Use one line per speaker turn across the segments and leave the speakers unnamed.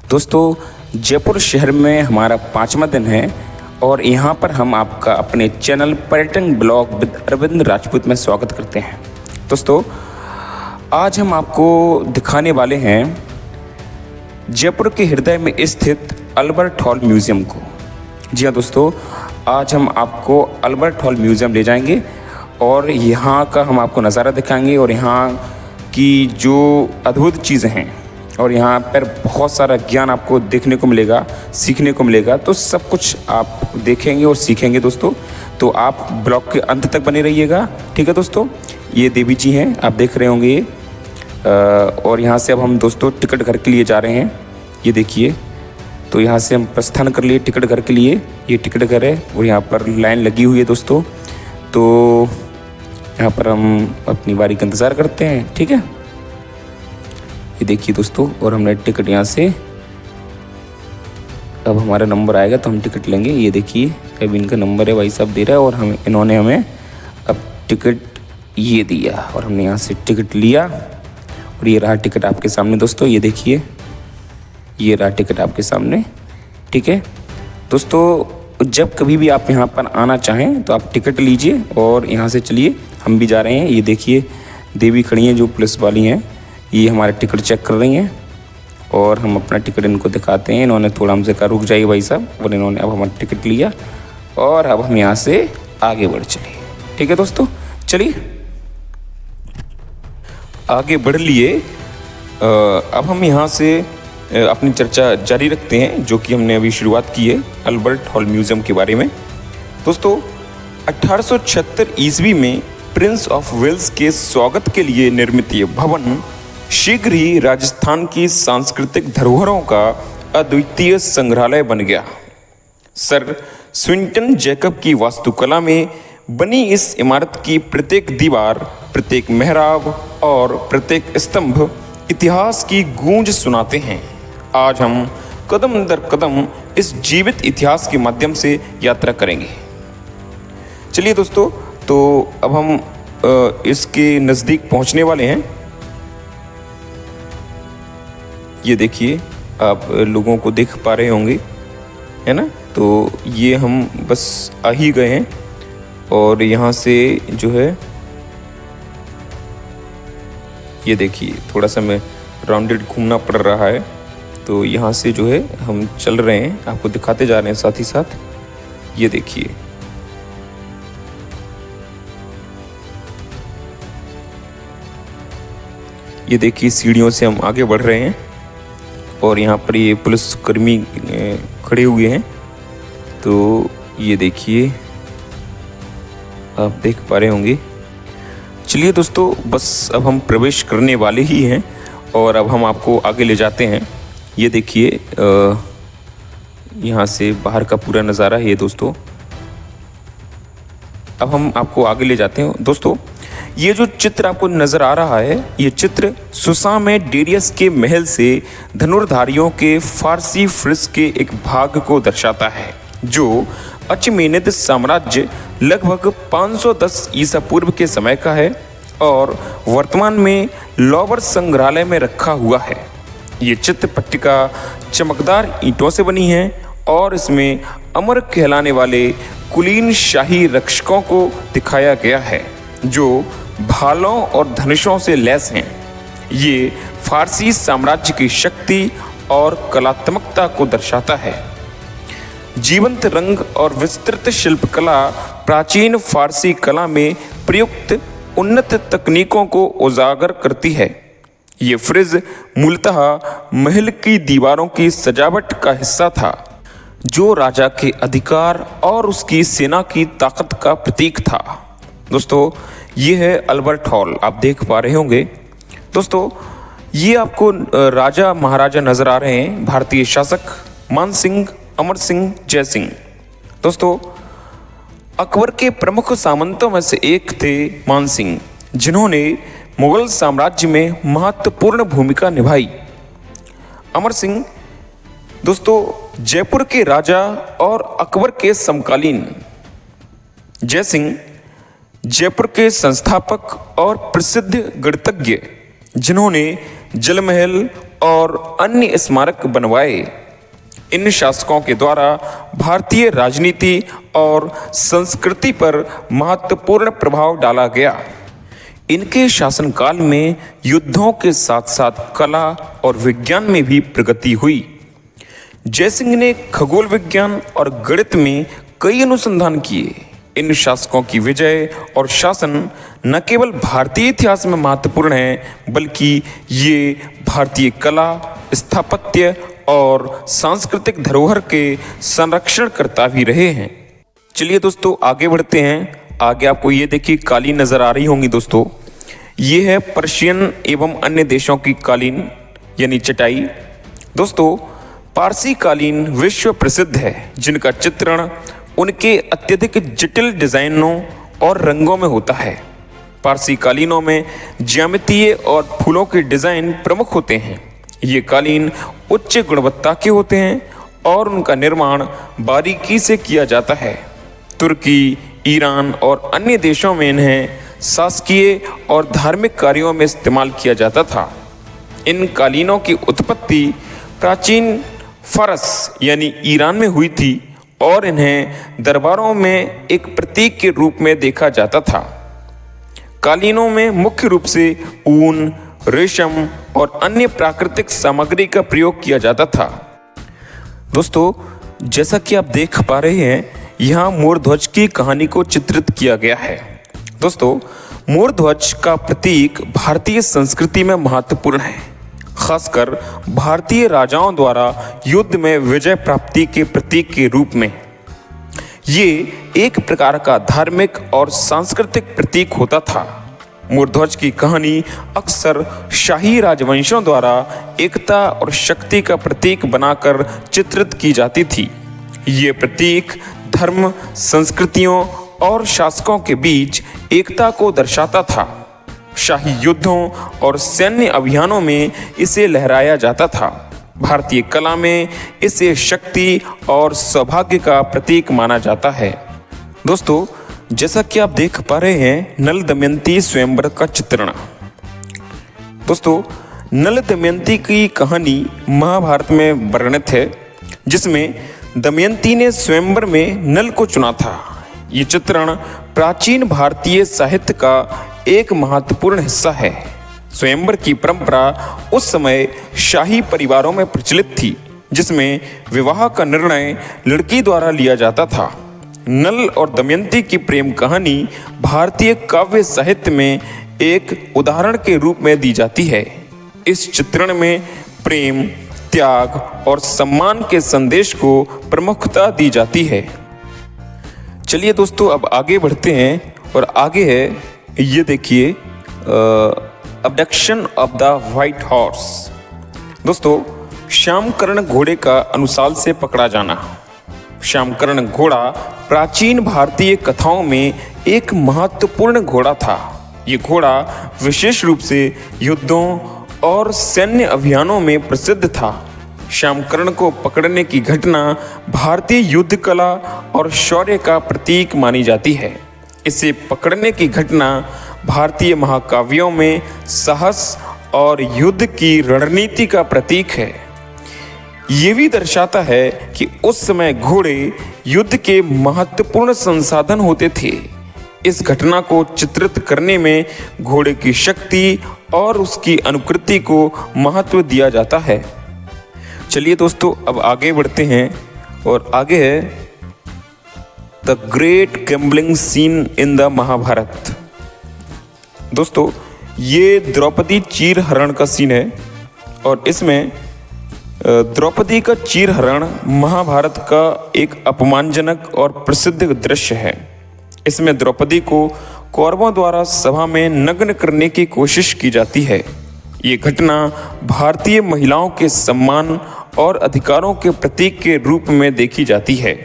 दोस्तों जयपुर शहर में हमारा 5वां दिन है और यहाँ पर हम आपका अपने चैनल पर्यटन ब्लॉग विद अरविंद राजपूत में स्वागत करते हैं। दोस्तों आज हम आपको दिखाने वाले हैं जयपुर के हृदय में स्थित अल्बर्ट हॉल म्यूज़ियम को। जी हाँ दोस्तों, आज हम आपको अल्बर्ट हॉल म्यूज़ियम ले जाएंगे और यहाँ का हम आपको नज़ारा दिखाएंगे और यहाँ की जो अद्भुत चीज़ें हैं और यहाँ पर बहुत सारा ज्ञान आपको देखने को मिलेगा, सीखने को मिलेगा। तो सब कुछ आप देखेंगे और सीखेंगे दोस्तों। तो आप ब्लॉग के अंत तक बने रहिएगा, ठीक है दोस्तों। ये देवी जी हैं, आप देख रहे होंगे ये। और यहाँ से अब हम दोस्तों टिकट घर के लिए जा रहे हैं। ये देखिए, तो यहाँ से हम प्रस्थान कर लिए टिकट घर के लिए। ये टिकट घर है और यहाँ पर लाइन लगी हुई है दोस्तों। तो यहाँ पर हम अपनी बारी का इंतज़ार करते हैं, ठीक है। ये देखिए दोस्तों, और हमने टिकट यहाँ से, अब हमारा नंबर आएगा तो हम टिकट लेंगे। ये देखिए अब इनका नंबर है, भाई साहब दे रहा है और इन्होंने हमें अब टिकट ये दिया और हमने यहाँ से टिकट लिया और ये रहा टिकट आपके सामने दोस्तों। ये देखिए, ये रहा टिकट आपके सामने, ठीक है दोस्तों। जब कभी भी आप यहाँ पर आना चाहें तो आप टिकट लीजिए और यहाँ से चलिए। हम भी जा रहे हैं। ये देखिए देवी खड़ी हैं जो पुलिस वाली हैं, ये हमारा टिकट चेक कर रही हैं और हम अपना टिकट इनको दिखाते हैं। इन्होंने थोड़ा हमसे कहा रुक जाइए भाई साहब, और इन्होंने अब हमारा टिकट लिया और अब हम यहाँ से आगे बढ़ चले, ठीक है दोस्तों। चलिए आगे बढ़ लिए। अब हम यहाँ से अपनी चर्चा जारी रखते हैं जो कि हमने अभी शुरुआत की है अल्बर्ट हॉल म्यूज़ियम के बारे में। दोस्तों 1876 ईस्वी में प्रिंस ऑफ वेल्स के स्वागत के लिए निर्मित ये भवन शीघ्र ही राजस्थान की सांस्कृतिक धरोहरों का अद्वितीय संग्रहालय बन गया। सर स्विंटन जैकब की वास्तुकला में बनी इस इमारत की प्रत्येक दीवार, प्रत्येक मेहराब और प्रत्येक स्तंभ इतिहास की गूंज सुनाते हैं। आज हम कदम दर कदम इस जीवित इतिहास के माध्यम से यात्रा करेंगे। चलिए दोस्तों, तो अब हम इसके नज़दीक पहुंचने वाले हैं। ये देखिए, आप लोगों को देख पा रहे होंगे, है ना। तो ये हम बस आ ही गए हैं और यहाँ से जो है ये देखिए थोड़ा सा मैं राउंडेड घूमना पड़ रहा है। तो यहाँ से जो है हम चल रहे हैं, आपको दिखाते जा रहे हैं साथ ही साथ। ये देखिए, ये देखिए सीढ़ियों से हम आगे बढ़ रहे हैं और यहाँ पर ये पुलिसकर्मी खड़े हुए हैं। तो ये देखिए, आप देख पा रहे होंगे। चलिए दोस्तों, बस अब हम प्रवेश करने वाले ही हैं और अब हम आपको आगे ले जाते हैं। ये देखिए यहाँ से बाहर का पूरा नज़ारा है ये दोस्तों। अब हम आपको आगे ले जाते हैं दोस्तों। ये जो चित्र आपको नज़र आ रहा है, ये चित्र सुसा में डेरियस के महल से धनुर्धारियों के फारसी फ्रिज के एक भाग को दर्शाता है जो अचमेनिद साम्राज्य लगभग 510 ईसा पूर्व के समय का है और वर्तमान में लॉवर संग्रहालय में रखा हुआ है। ये चित्र पट्टिका चमकदार ईंटों से बनी है और इसमें अमर कहलाने वाले कुलीन शाही रक्षकों को दिखाया गया है जो भालों और धनुषों से लैस हैं। ये फारसी साम्राज्य की शक्ति और कलात्मकता को दर्शाता है। जीवंत रंग और विस्तृत शिल्पकला प्राचीन फारसी कला में प्रयुक्त उन्नत तकनीकों को उजागर करती है। ये फ्रिज मूलतः महल की दीवारों की सजावट का हिस्सा था जो राजा के अधिकार और उसकी सेना की ताकत का प्रतीक था। दोस्तों ये है अल्बर्ट हॉल, आप देख पा रहे होंगे। दोस्तों ये आपको राजा महाराजा नजर आ रहे हैं, भारतीय शासक मान सिंह, अमर सिंह, जय सिंह। दोस्तों अकबर के प्रमुख सामंतों में से एक थे मान सिंह, जिन्होंने मुगल साम्राज्य में महत्वपूर्ण भूमिका निभाई। अमर सिंह दोस्तों जयपुर के राजा और अकबर के समकालीन। जय सिंह जयपुर के संस्थापक और प्रसिद्ध गणितज्ञ, जिन्होंने जल महल और अन्य स्मारक बनवाए। इन शासकों के द्वारा भारतीय राजनीति और संस्कृति पर महत्वपूर्ण प्रभाव डाला गया। इनके शासनकाल में युद्धों के साथ साथ कला और विज्ञान में भी प्रगति हुई। जयसिंह ने खगोल विज्ञान और गणित में कई अनुसंधान किए। इन शासकों की विजय और शासन न केवल भारतीय इतिहास में महत्वपूर्ण है, बल्कि ये भारतीय कला, स्थापत्य और सांस्कृतिक धरोहर के संरक्षणकर्ता भी रहे हैं। चलिए दोस्तों आगे बढ़ते हैं। आगे आपको ये देखिए कालीन नज़र आ रही होंगी दोस्तों। ये है पर्शियन एवं अन्य देशों की कालीन यानी चटाई। दोस्तों पारसी कालीन विश्व प्रसिद्ध है, जिनका चित्रण उनके अत्यधिक जटिल डिज़ाइनों और रंगों में होता है। पारसी कालीनों में ज्यामितीय और फूलों के डिज़ाइन प्रमुख होते हैं। ये कालीन उच्च गुणवत्ता के होते हैं और उनका निर्माण बारीकी से किया जाता है। तुर्की, ईरान और अन्य देशों में इन्हें शासकीय और धार्मिक कार्यों में इस्तेमाल किया जाता था। इन कालीनों की उत्पत्ति प्राचीन फारस यानी ईरान में हुई थी और इन्हें दरबारों में एक प्रतीक के रूप में देखा जाता था। कालीनों में मुख्य रूप से ऊन, रेशम और अन्य प्राकृतिक सामग्री का प्रयोग किया जाता था। दोस्तों जैसा कि आप देख पा रहे हैं, यहाँ मोर ध्वज की कहानी को चित्रित किया गया है। दोस्तों मोर ध्वज का प्रतीक भारतीय संस्कृति में महत्वपूर्ण है, खासकर भारतीय राजाओं द्वारा युद्ध में विजय प्राप्ति के प्रतीक के रूप में। ये एक प्रकार का धार्मिक और सांस्कृतिक प्रतीक होता था। मोर ध्वज की कहानी अक्सर शाही राजवंशों द्वारा एकता और शक्ति का प्रतीक बनाकर चित्रित की जाती थी। ये प्रतीक धर्म, संस्कृतियों और शासकों के बीच एकता को दर्शाता था। शाही युद्धों और सैन्य अभियानों में इसे लहराया जाता था। भारतीय कला में इसे शक्ति और सौभाग्य का प्रतीक माना जाता है। दोस्तों जैसा कि आप देख पा रहे हैं, नल दमयंती स्वयंवर का चित्रण। दोस्तों नल दमयंती की कहानी महाभारत में वर्णित है, जिसमें दमयंती ने स्वयंवर में नल को चुना था। ये चित्रण प्राचीन भारतीय साहित्य का एक महत्वपूर्ण हिस्सा है। स्वयंवर की परंपरा उस समय शाही परिवारों में प्रचलित थी, जिसमें विवाह का निर्णय लड़की द्वारा लिया जाता था। नल और दमयंती की प्रेम कहानी भारतीय काव्य साहित्य में एक उदाहरण के रूप में दी जाती है। इस चित्रण में प्रेम, त्याग और सम्मान के संदेश को प्रमुखता दी जाती है। चलिए दोस्तों अब आगे बढ़ते हैं और आगे है ये देखिए abduction of the white horse. दोस्तों श्यामकर्ण घोड़े का अनुसाल से पकड़ा जाना। श्यामकर्ण घोड़ा प्राचीन भारतीय कथाओं में एक महत्वपूर्ण घोड़ा था। ये घोड़ा विशेष रूप से युद्धों और सैन्य अभियानों में प्रसिद्ध था। श्यामकर्ण को पकड़ने की घटना भारतीय युद्ध कला और शौर्य का प्रतीक मानी जाती है। इसे पकड़ने की घटना भारतीय महाकाव्यों में साहस और युद्ध की रणनीति का प्रतीक है। ये भी दर्शाता है कि उस समय घोड़े युद्ध के महत्वपूर्ण संसाधन होते थे। इस घटना को चित्रित करने में घोड़े की शक्ति और उसकी अनुकृति को महत्व दिया जाता है। चलिए दोस्तों अब आगे बढ़ते हैं और आगे है the great gambling scene in the Mahabharat. दोस्तों ये द्रौपदी चीर हरण का सीन है और इसमें द्रौपदी का चीर हरण महाभारत का एक अपमानजनक और प्रसिद्ध दृश्य है। इसमें द्रौपदी को कौरवों द्वारा सभा में नग्न करने की कोशिश की जाती है। ये घटना भारतीय महिलाओं के सम्मान और अधिकारों के प्रतीक के रूप में देखी जाती है।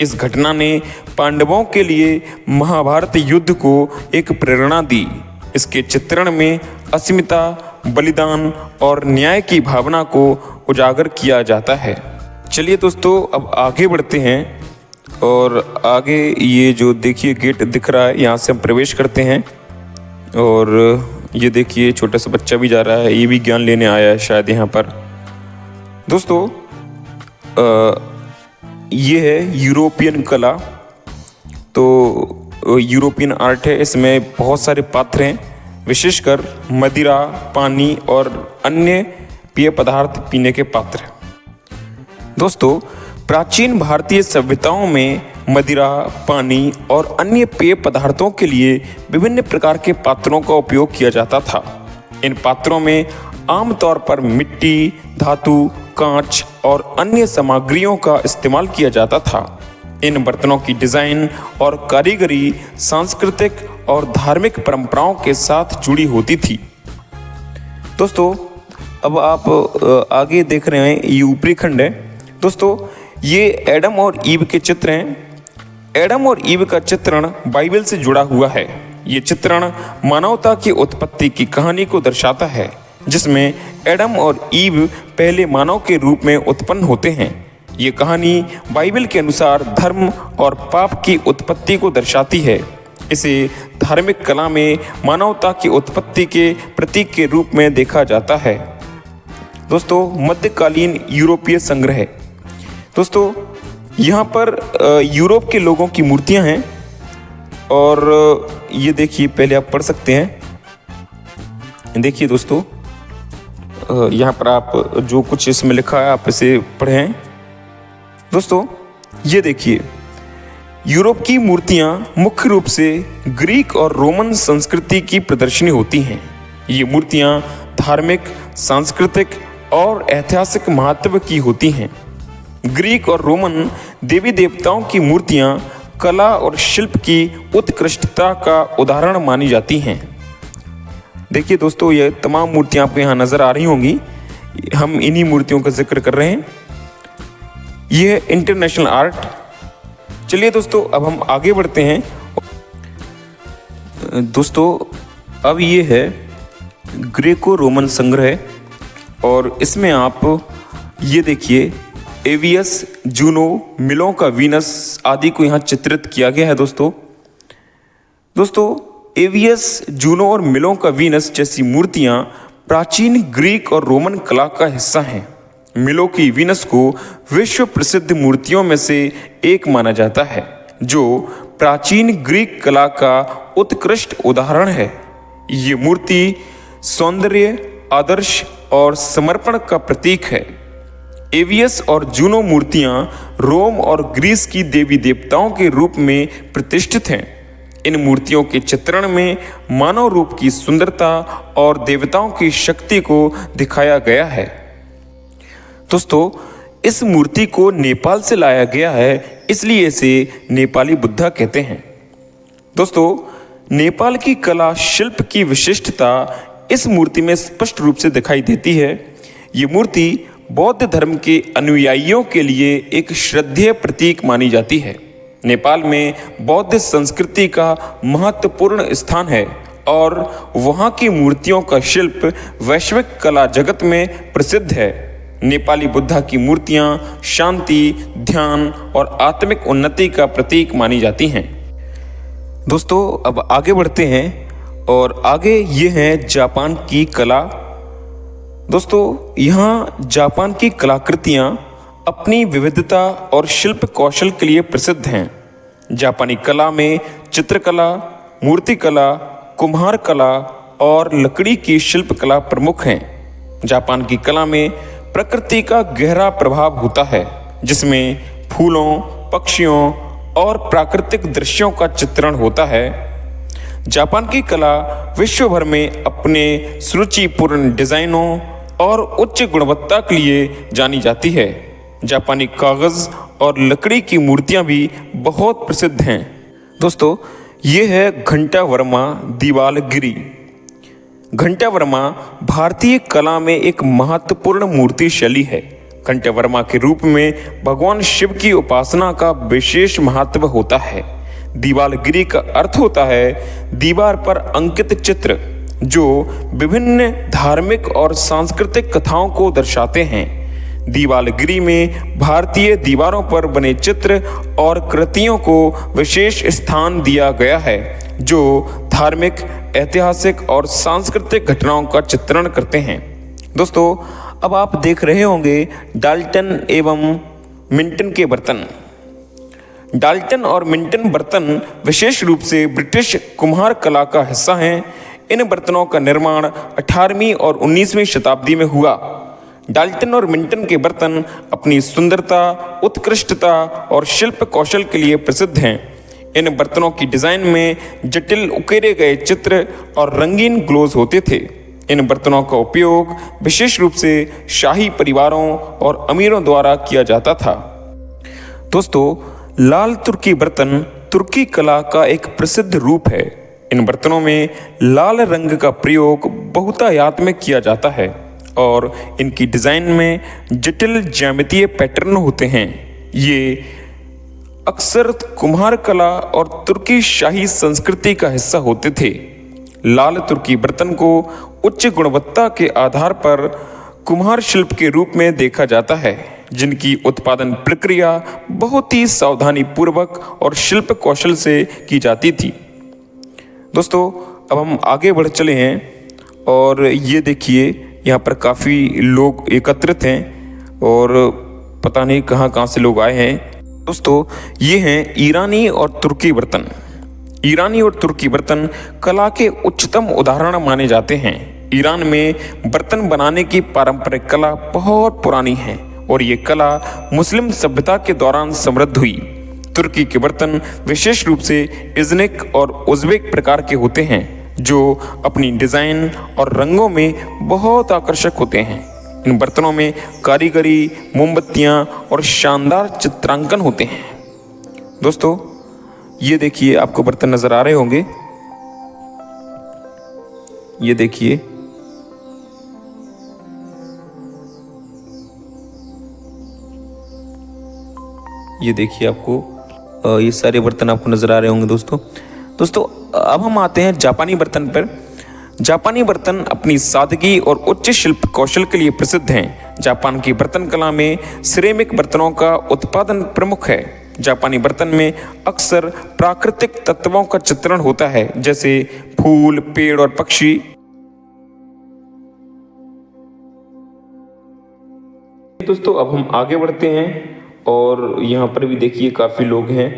इस घटना ने पांडवों के लिए महाभारत युद्ध को एक प्रेरणा दी। इसके चित्रण में अस्मिता, बलिदान और न्याय की भावना को उजागर किया जाता है। चलिए दोस्तों अब आगे बढ़ते हैं और आगे ये जो देखिए गेट दिख रहा है, यहाँ से हम प्रवेश करते हैं और ये देखिए छोटा सा बच्चा भी जा रहा है, ये भी ज्ञान लेने आया है शायद यहाँ पर। दोस्तों ये है यूरोपियन कला। तो यूरोपियन आर्ट है, इसमें बहुत सारे पात्र हैं, विशेषकर मदिरा, पानी और अन्य पेय पदार्थ पीने के पात्र। दोस्तों प्राचीन भारतीय सभ्यताओं में मदिरा, पानी और अन्य पेय पदार्थों के लिए विभिन्न प्रकार के पात्रों का उपयोग किया जाता था। इन पात्रों में आमतौर पर मिट्टी, धातु, कांच और अन्य सामग्रियों का इस्तेमाल किया जाता था। इन बर्तनों की डिज़ाइन और कारीगरी सांस्कृतिक और धार्मिक परंपराओं के साथ जुड़ी होती थी। दोस्तों अब आप आगे देख रहे हैं, ये ऊपरी खंड है। दोस्तों ये एडम और ईव के चित्र हैं। एडम और ईव का चित्रण बाइबल से जुड़ा हुआ है। ये चित्रण मानवता की उत्पत्ति की कहानी को दर्शाता है, जिसमें एडम और ईव पहले मानव के रूप में उत्पन्न होते हैं। ये कहानी बाइबल के अनुसार धर्म और पाप की उत्पत्ति को दर्शाती है। इसे धार्मिक कला में मानवता की उत्पत्ति के प्रतीक के रूप में देखा जाता है। दोस्तों मध्यकालीन यूरोपीय संग्रह। दोस्तों यहाँ पर यूरोप के लोगों की मूर्तियाँ हैं और ये देखिए, पहले आप पढ़ सकते हैं। देखिए दोस्तों यहाँ पर आप जो कुछ इसमें लिखा है आप इसे पढ़ें। दोस्तों ये देखिए, यूरोप की मूर्तियाँ मुख्य रूप से ग्रीक और रोमन संस्कृति की प्रदर्शनी होती हैं। ये मूर्तियाँ धार्मिक, सांस्कृतिक और ऐतिहासिक महत्व की होती हैं। ग्रीक और रोमन देवी देवताओं की मूर्तियाँ कला और शिल्प की उत्कृष्टता का उदाहरण मानी जाती हैं। देखिए दोस्तों, ये तमाम मूर्तियाँ आपको यहाँ नज़र आ रही होंगी। हम इन्हीं मूर्तियों का जिक्र कर रहे हैं। ये है इंटरनेशनल आर्ट। चलिए दोस्तों अब हम आगे बढ़ते हैं। दोस्तों अब ये है ग्रेको रोमन संग्रह और इसमें आप ये देखिए, एवियस, जूनो, मिलों का वीनस आदि को यहाँ चित्रित किया गया है। दोस्तों एवियस, जूनो और मिलों का वीनस जैसी मूर्तियाँ प्राचीन ग्रीक और रोमन कला का हिस्सा हैं। मिलों की वीनस को विश्व प्रसिद्ध मूर्तियों में से एक माना जाता है, जो प्राचीन ग्रीक कला का उत्कृष्ट उदाहरण है। ये मूर्ति सौंदर्य, आदर्श और समर्पण का प्रतीक है। एवियस और जूनो मूर्तियां रोम और ग्रीस की देवी देवताओं के रूप में प्रतिष्ठित हैं। इन मूर्तियों के चित्रण में मानव रूप की सुंदरता और देवताओं की शक्ति को दिखाया गया है। दोस्तों इस मूर्ति को नेपाल से लाया गया है, इसलिए इसे नेपाली बुद्धा कहते हैं। दोस्तों नेपाल की कला शिल्प की विशिष्टता इस मूर्ति में स्पष्ट रूप से दिखाई देती है। ये मूर्ति बौद्ध धर्म के अनुयायियों के लिए एक श्रद्धेय प्रतीक मानी जाती है। नेपाल में बौद्ध संस्कृति का महत्वपूर्ण स्थान है और वहाँ की मूर्तियों का शिल्प वैश्विक कला जगत में प्रसिद्ध है। नेपाली बुद्धा की मूर्तियाँ शांति, ध्यान और आत्मिक उन्नति का प्रतीक मानी जाती हैं। दोस्तों अब आगे बढ़ते हैं और आगे ये है जापान की कला। दोस्तों यहाँ जापान की कलाकृतियाँ अपनी विविधता और शिल्प कौशल के लिए प्रसिद्ध हैं। जापानी कला में चित्रकला, मूर्तिकला, कुम्हार कला और लकड़ी की शिल्प कला प्रमुख हैं। जापान की कला में प्रकृति का गहरा प्रभाव होता है, जिसमें फूलों, पक्षियों और प्राकृतिक दृश्यों का चित्रण होता है। जापान की कला विश्व भर में अपने सुरुचिपूर्ण डिज़ाइनों और उच्च गुणवत्ता के लिए जानी जाती है। जापानी कागज़ और लकड़ी की मूर्तियां भी बहुत प्रसिद्ध हैं। दोस्तों ये है घंटा वर्मा दीवालगिरी। घंटा वर्मा भारतीय कला में एक महत्वपूर्ण मूर्ति शैली है। घंटा वर्मा के रूप में भगवान शिव की उपासना का विशेष महत्व होता है। दीवालगिरी का अर्थ होता है दीवार पर अंकित चित्र, जो विभिन्न धार्मिक और सांस्कृतिक कथाओं को दर्शाते हैं। दीवालगिरी में भारतीय दीवारों पर बने चित्र और कृतियों को विशेष स्थान दिया गया है, जो धार्मिक, ऐतिहासिक और सांस्कृतिक घटनाओं का चित्रण करते हैं। दोस्तों, अब आप देख रहे होंगे डाल्टन एवं मिंटन के बर्तन। डाल्टन और मिंटन बर्तन विशेष रूप से ब्रिटिश कुम्हार कला का हिस्सा हैं। इन बर्तनों का निर्माण 18वीं और 19वीं शताब्दी में हुआ। डाल्टन और मिंटन के बर्तन अपनी सुंदरता, उत्कृष्टता और शिल्प कौशल के लिए प्रसिद्ध हैं। इन बर्तनों की डिज़ाइन में जटिल उकेरे गए चित्र और रंगीन ग्लोज होते थे। इन बर्तनों का उपयोग विशेष रूप से शाही परिवारों और अमीरों द्वारा किया जाता था। दोस्तों, लाल तुर्की बर्तन तुर्की कला का एक प्रसिद्ध रूप है। इन बर्तनों में लाल रंग का प्रयोग बहुतायत में किया जाता है और इनकी डिज़ाइन में जटिल ज्यामितीय पैटर्न होते हैं। ये अक्सर कुम्हार कला और तुर्की शाही संस्कृति का हिस्सा होते थे। लाल तुर्की बर्तन को उच्च गुणवत्ता के आधार पर कुम्हार शिल्प के रूप में देखा जाता है, जिनकी उत्पादन प्रक्रिया बहुत ही सावधानी पूर्वक और शिल्प कौशल से की जाती थी। दोस्तों, अब हम आगे बढ़ चले हैं और ये देखिए यहाँ पर काफ़ी लोग एकत्रित हैं और पता नहीं कहाँ कहाँ से लोग आए हैं। दोस्तों, ये हैं ईरानी और तुर्की बर्तन। ईरानी और तुर्की बर्तन कला के उच्चतम उदाहरण माने जाते हैं। ईरान में बर्तन बनाने की पारंपरिक कला बहुत पुरानी है और ये कला मुस्लिम सभ्यता के दौरान समृद्ध हुई। तुर्की के बर्तन विशेष रूप से इज़्निक और उज़्बेक प्रकार के होते हैं, जो अपनी डिज़ाइन और रंगों में बहुत आकर्षक होते हैं। इन बर्तनों में कारीगरी, मोमबत्तियाँ और शानदार चित्रांकन होते हैं। दोस्तों, ये देखिए, आपको बर्तन नज़र आ रहे होंगे। ये देखिए, ये देखिए, आपको ये सारे बर्तन आपको नज़र आ रहे होंगे। दोस्तों, अब हम आते हैं जापानी बर्तन पर। जापानी बर्तन अपनी सादगी और उच्च शिल्प कौशल के लिए प्रसिद्ध हैं। जापान की बर्तन कला में सिरेमिक बर्तनों का उत्पादन प्रमुख है। जापानी बर्तन में अक्सर प्राकृतिक तत्वों का चित्रण होता है, जैसे फूल, पेड़ और पक्षी। दोस्तों, अब हम आगे बढ़ते हैं और यहाँ पर भी देखिए काफ़ी लोग हैं।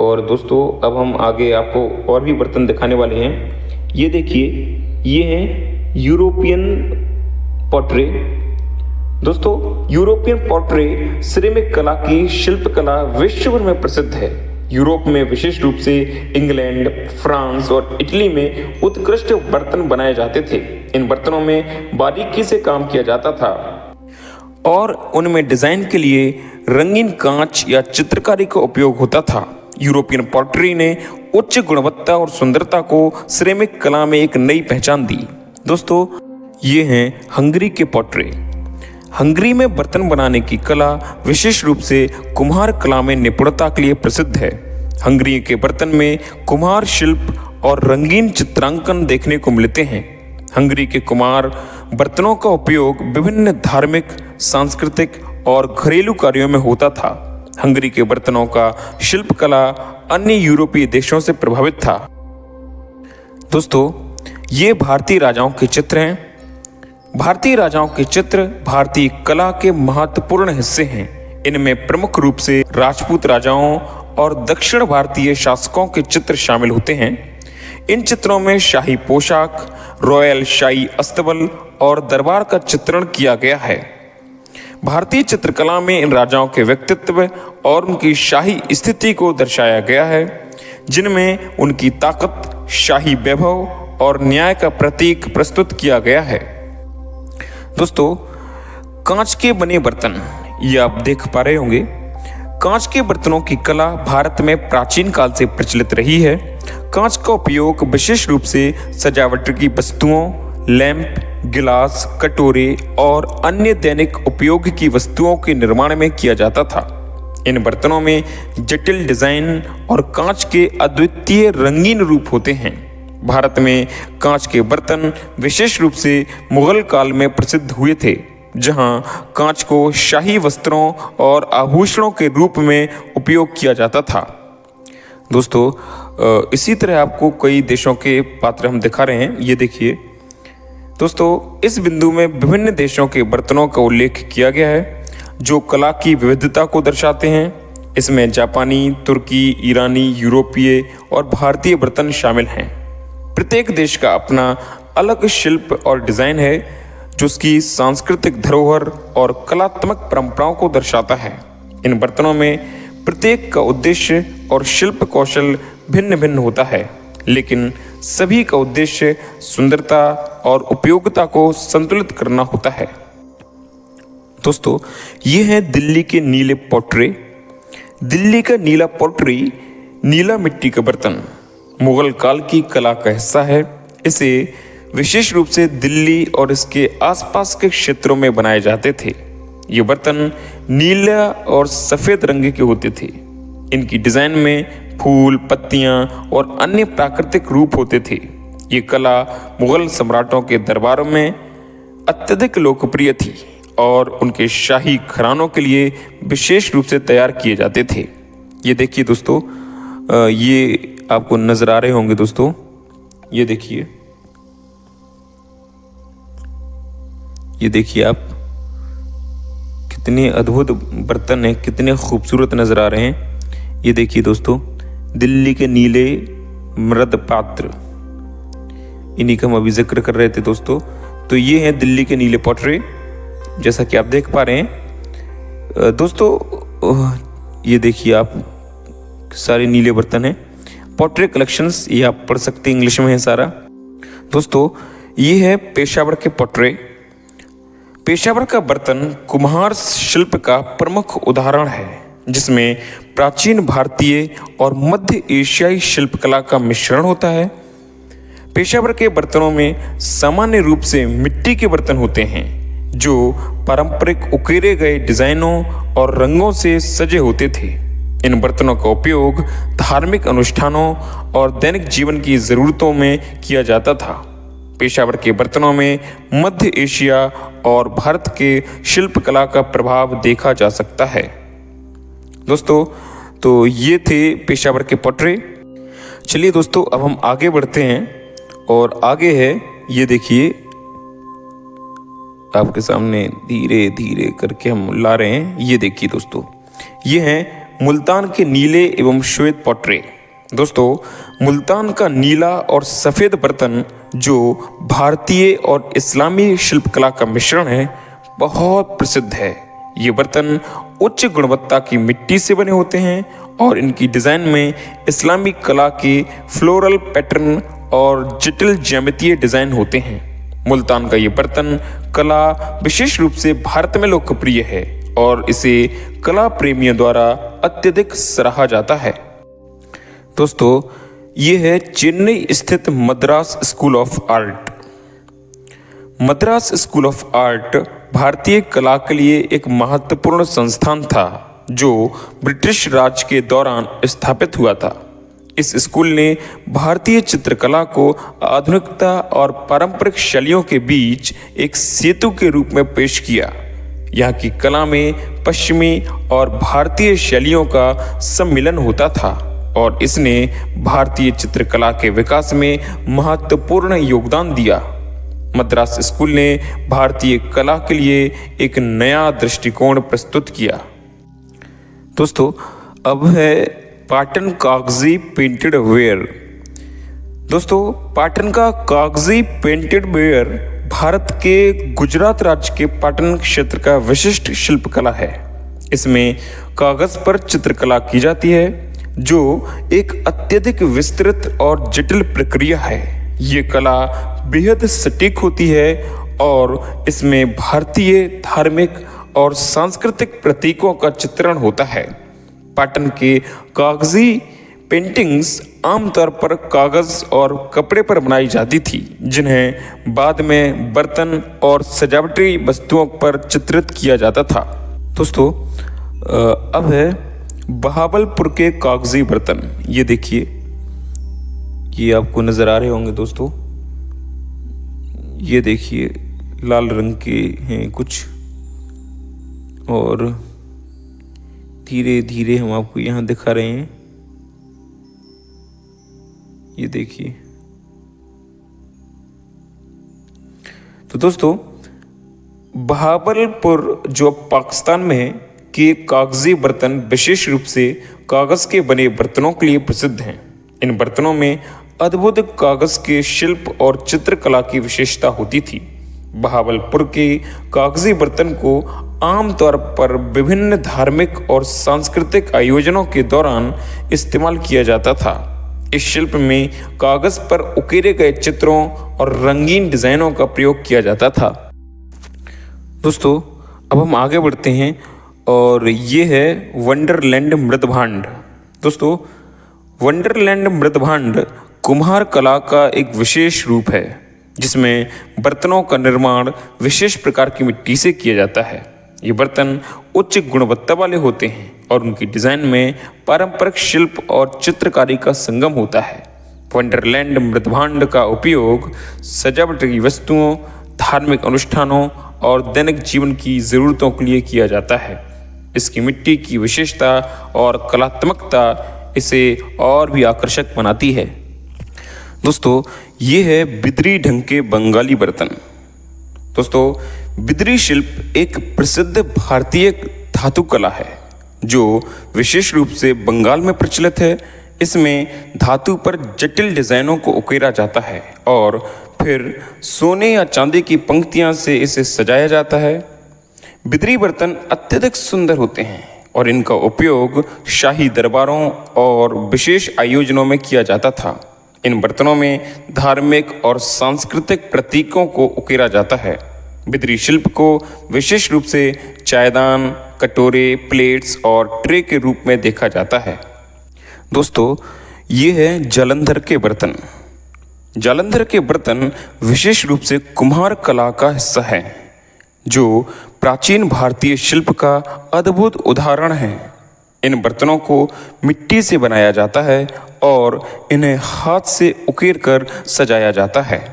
और दोस्तों, अब हम आगे आपको और भी बर्तन दिखाने वाले हैं। ये देखिए, ये हैं यूरोपियन पॉटरे। दोस्तों, यूरोपियन पॉटरे सिरेमिक कला की शिल्प कला विश्व भर में प्रसिद्ध है। यूरोप में विशेष रूप से इंग्लैंड, फ्रांस और इटली में उत्कृष्ट बर्तन बनाए जाते थे। इन बर्तनों में बारीकी से काम किया जाता था और उनमें डिज़ाइन के लिए रंगीन कांच या चित्रकारी का उपयोग होता था। यूरोपियन पॉटरी ने उच्च गुणवत्ता और सुंदरता को सिरेमिक कला में एक नई पहचान दी। दोस्तों, ये हैं हंगरी के पॉटरे। हंगरी में बर्तन बनाने की कला विशेष रूप से कुम्हार कला में निपुणता के लिए प्रसिद्ध है। हंगरी के बर्तन में कुम्हार शिल्प और रंगीन चित्रांकन देखने को मिलते हैं। हंगरी के कुम्हार बर्तनों का उपयोग विभिन्न धार्मिक, सांस्कृतिक और घरेलू कार्यों में होता था। हंगरी के बर्तनों का शिल्प कला अन्य यूरोपीय देशों से प्रभावित था। दोस्तों, ये भारतीय राजाओं के चित्र हैं। भारतीय राजाओं के चित्र भारतीय कला के महत्वपूर्ण हिस्से हैं। इनमें प्रमुख रूप से राजपूत राजाओं और दक्षिण भारतीय शासकों के चित्र शामिल होते हैं। इन चित्रों में शाही पोशाक, रॉयल शाही अस्तबल और दरबार का चित्रण किया गया है। भारतीय चित्रकला में इन राजाओं के व्यक्तित्व और उनकी शाही स्थिति को दर्शाया गया है, जिनमें उनकी ताकत, शाही वैभव और न्याय का प्रतीक प्रस्तुत किया गया है। दोस्तों, कांच के बने बर्तन, ये आप देख पा रहे होंगे। कांच के बर्तनों की कला भारत में प्राचीन काल से प्रचलित रही है। कांच का उपयोग विशेष रूप से सजावट की वस्तुओं, लैंप, गिलास, कटोरे और अन्य दैनिक उपयोग की वस्तुओं के निर्माण में किया जाता था। इन बर्तनों में जटिल डिजाइन और कांच के अद्वितीय रंगीन रूप होते हैं। भारत में कांच के बर्तन विशेष रूप से मुगल काल में प्रसिद्ध हुए थे, जहां कांच को शाही वस्त्रों और आभूषणों के रूप में उपयोग किया जाता था। दोस्तों, इसी तरह आपको कई देशों के पात्र हम दिखा रहे हैं। ये देखिए दोस्तों, इस बिंदु में विभिन्न देशों के बर्तनों का उल्लेख किया गया है जो कला की विविधता को दर्शाते हैं। इसमें जापानी, तुर्की, ईरानी, यूरोपीय और भारतीय बर्तन शामिल हैं। प्रत्येक देश का अपना अलग शिल्प और डिज़ाइन है जो उसकी सांस्कृतिक धरोहर और कलात्मक परंपराओं को दर्शाता है। इन बर्तनों में प्रत्येक का उद्देश्य और शिल्प कौशल भिन्न भिन्न होता है, लेकिन सभी का उद्देश्य सुंदरता और उपयोगिता को संतुलित करना होता है। दोस्तों, ये है दिल्ली के नीले पॉटरे। दिल्ली का नीला पॉटरी नीला मिट्टी का बर्तन मुगल काल की कला का हिस्सा है। इसे विशेष रूप से दिल्ली और इसके आसपास के क्षेत्रों में बनाए जाते थे। ये बर्तन नीला और सफ़ेद रंग के होते थे। इनकी डिज़ाइन में फूल, पत्तियां और अन्य प्राकृतिक रूप होते थे। ये कला मुगल सम्राटों के दरबारों में अत्यधिक लोकप्रिय थी और उनके शाही घरानों के लिए विशेष रूप से तैयार किए जाते थे। ये देखिए दोस्तों, ये आपको नज़र आ रहे होंगे दोस्तों, ये देखिए, ये देखिए आप, कितने अद्भुत बर्तन हैं, कितने खूबसूरत नज़र आ रहे हैं। ये देखिए दोस्तों, दिल्ली के नीले मृद पात्र, इन्हीं का हम अभी जिक्र कर रहे थे दोस्तों। तो ये हैं दिल्ली के नीले पॉटरे, जैसा कि आप देख पा रहे हैं दोस्तों। ये देखिए आप, सारे नीले बर्तन हैं। पॉटरे कलेक्शंस ये आप पढ़ सकते हैं, इंग्लिश में है सारा। दोस्तों, ये है पेशावर के पॉटरे। पेशावर का बर्तन कुम्हार शिल्प का प्रमुख उदाहरण है, जिसमें प्राचीन भारतीय और मध्य एशियाई शिल्पकला का मिश्रण होता है। पेशावर के बर्तनों में सामान्य रूप से मिट्टी के बर्तन होते हैं जो पारंपरिक उकेरे गए डिजाइनों और रंगों से सजे होते थे। इन बर्तनों का उपयोग धार्मिक अनुष्ठानों और दैनिक जीवन की ज़रूरतों में किया जाता था। पेशावर के बर्तनों में मध्य एशिया और भारत के शिल्पकला का प्रभाव देखा जा सकता है। दोस्तों, तो ये थे पेशावर के पॉटरे। चलिए दोस्तों, अब हम आगे बढ़ते हैं और आगे है, ये देखिए आपके सामने धीरे धीरे करके हम ला रहे हैं। ये देखिए दोस्तों, ये हैं मुल्तान के नीले एवं श्वेत पॉटरे। दोस्तों, मुल्तान का नीला और सफ़ेद बर्तन जो भारतीय और इस्लामी शिल्पकला का मिश्रण है, बहुत प्रसिद्ध है। ये बर्तन उच्च गुणवत्ता की मिट्टी से बने होते हैं और इनकी डिज़ाइन में इस्लामी कला के फ्लोरल पैटर्न और जटिल ज्यामितीय डिज़ाइन होते हैं। मुल्तान का ये बर्तन कला विशेष रूप से भारत में लोकप्रिय है और इसे कला प्रेमियों द्वारा अत्यधिक सराहा जाता है। दोस्तों, ये है चेन्नई स्थित Madras school of art. Madras school of art भारतीय कला के लिए एक महत्वपूर्ण संस्थान था जो ब्रिटिश राज के दौरान स्थापित हुआ था। इस स्कूल ने भारतीय चित्रकला को आधुनिकता और पारंपरिक शैलियों के बीच एक सेतु के रूप में पेश किया। यहाँ की कला में पश्चिमी और भारतीय शैलियों का सम्मिलन होता था और इसने भारतीय चित्रकला के विकास में महत्वपूर्ण योगदान दिया। मद्रास स्कूल ने भारतीय कला के लिए एक नया दृष्टिकोण प्रस्तुत किया। दोस्तों, अब है पाटन कागजी पेंटेड वेयर। दोस्तों, पाटन का कागजी पेंटेड वेयर भारत के गुजरात राज्य के पाटन क्षेत्र का विशिष्ट शिल्पकला है। इसमें कागज पर चित्रकला की जाती है जो एक अत्यधिक विस्तृत और जटिल प्रक्रिया है। ये कला बेहद सटीक होती है और इसमें भारतीय धार्मिक और सांस्कृतिक प्रतीकों का चित्रण होता है। पाटन के कागजी पेंटिंग्स आमतौर पर कागज और कपड़े पर बनाई जाती थी, जिन्हें बाद में बर्तन और सजावटी वस्तुओं पर चित्रित किया जाता था। दोस्तों, अब है बहावलपुर के कागजी बर्तन। ये देखिए, ये आपको नजर आ रहे होंगे दोस्तों। ये देखिए, लाल रंग के हैं कुछ और धीरे धीरे हम आपको यहाँ दिखा रहे हैं। ये देखिए। तो दोस्तों, बहावलपुर जो पाकिस्तान में है के कागजी बर्तन विशेष रूप से कागज के बने बर्तनों के लिए प्रसिद्ध हैं। इन बर्तनों में अद्भुत कागज के शिल्प और चित्रकला की विशेषता होती थी। बहावलपुर के कागजी बर्तन को आमतौर पर विभिन्न धार्मिक और सांस्कृतिक आयोजनों के दौरान इस्तेमाल किया जाता था। इस शिल्प में कागज पर उकेरे गए चित्रों और रंगीन डिजाइनों का प्रयोग किया जाता था। दोस्तों, अब हम आगे बढ़ते हैं और ये है वंडरलैंड मृदभांड। दोस्तों, वंडरलैंड मृदभांड कुम्हार कला का एक विशेष रूप है जिसमें बर्तनों का निर्माण विशेष प्रकार की मिट्टी से किया जाता है। ये बर्तन उच्च गुणवत्ता वाले होते हैं और उनकी डिजाइन में पारंपरिक शिल्प और चित्रकारी का संगम होता है। वंडरलैंड मृदभांड का उपयोग सजावट की वस्तुओं, धार्मिक अनुष्ठानों और दैनिक जीवन की ज़रूरतों के लिए किया जाता है। इसकी मिट्टी की विशेषता और कलात्मकता इसे और भी आकर्षक बनाती है। दोस्तों, ये है बिदरी ढंग के बंगाली बर्तन। दोस्तों, बिदरी शिल्प एक प्रसिद्ध भारतीय धातु कला है जो विशेष रूप से बंगाल में प्रचलित है। इसमें धातु पर जटिल डिजाइनों को उकेरा जाता है और फिर सोने या चांदी की पंक्तियां से इसे सजाया जाता है। बिदरी बर्तन अत्यधिक सुंदर होते हैं और इनका उपयोग शाही दरबारों और विशेष आयोजनों में किया जाता था। इन बर्तनों में धार्मिक और सांस्कृतिक प्रतीकों को उकेरा जाता है। बिदरी शिल्प को विशेष रूप से चायदान, कटोरे, प्लेट्स और ट्रे के रूप में देखा जाता है। दोस्तों, ये है जालंधर के बर्तन। जालंधर के बर्तन विशेष रूप से कुम्हार कला का हिस्सा है जो प्राचीन भारतीय शिल्प का अद्भुत उदाहरण है। इन बर्तनों को मिट्टी से बनाया जाता है और इन्हें हाथ से उकेर कर सजाया जाता है।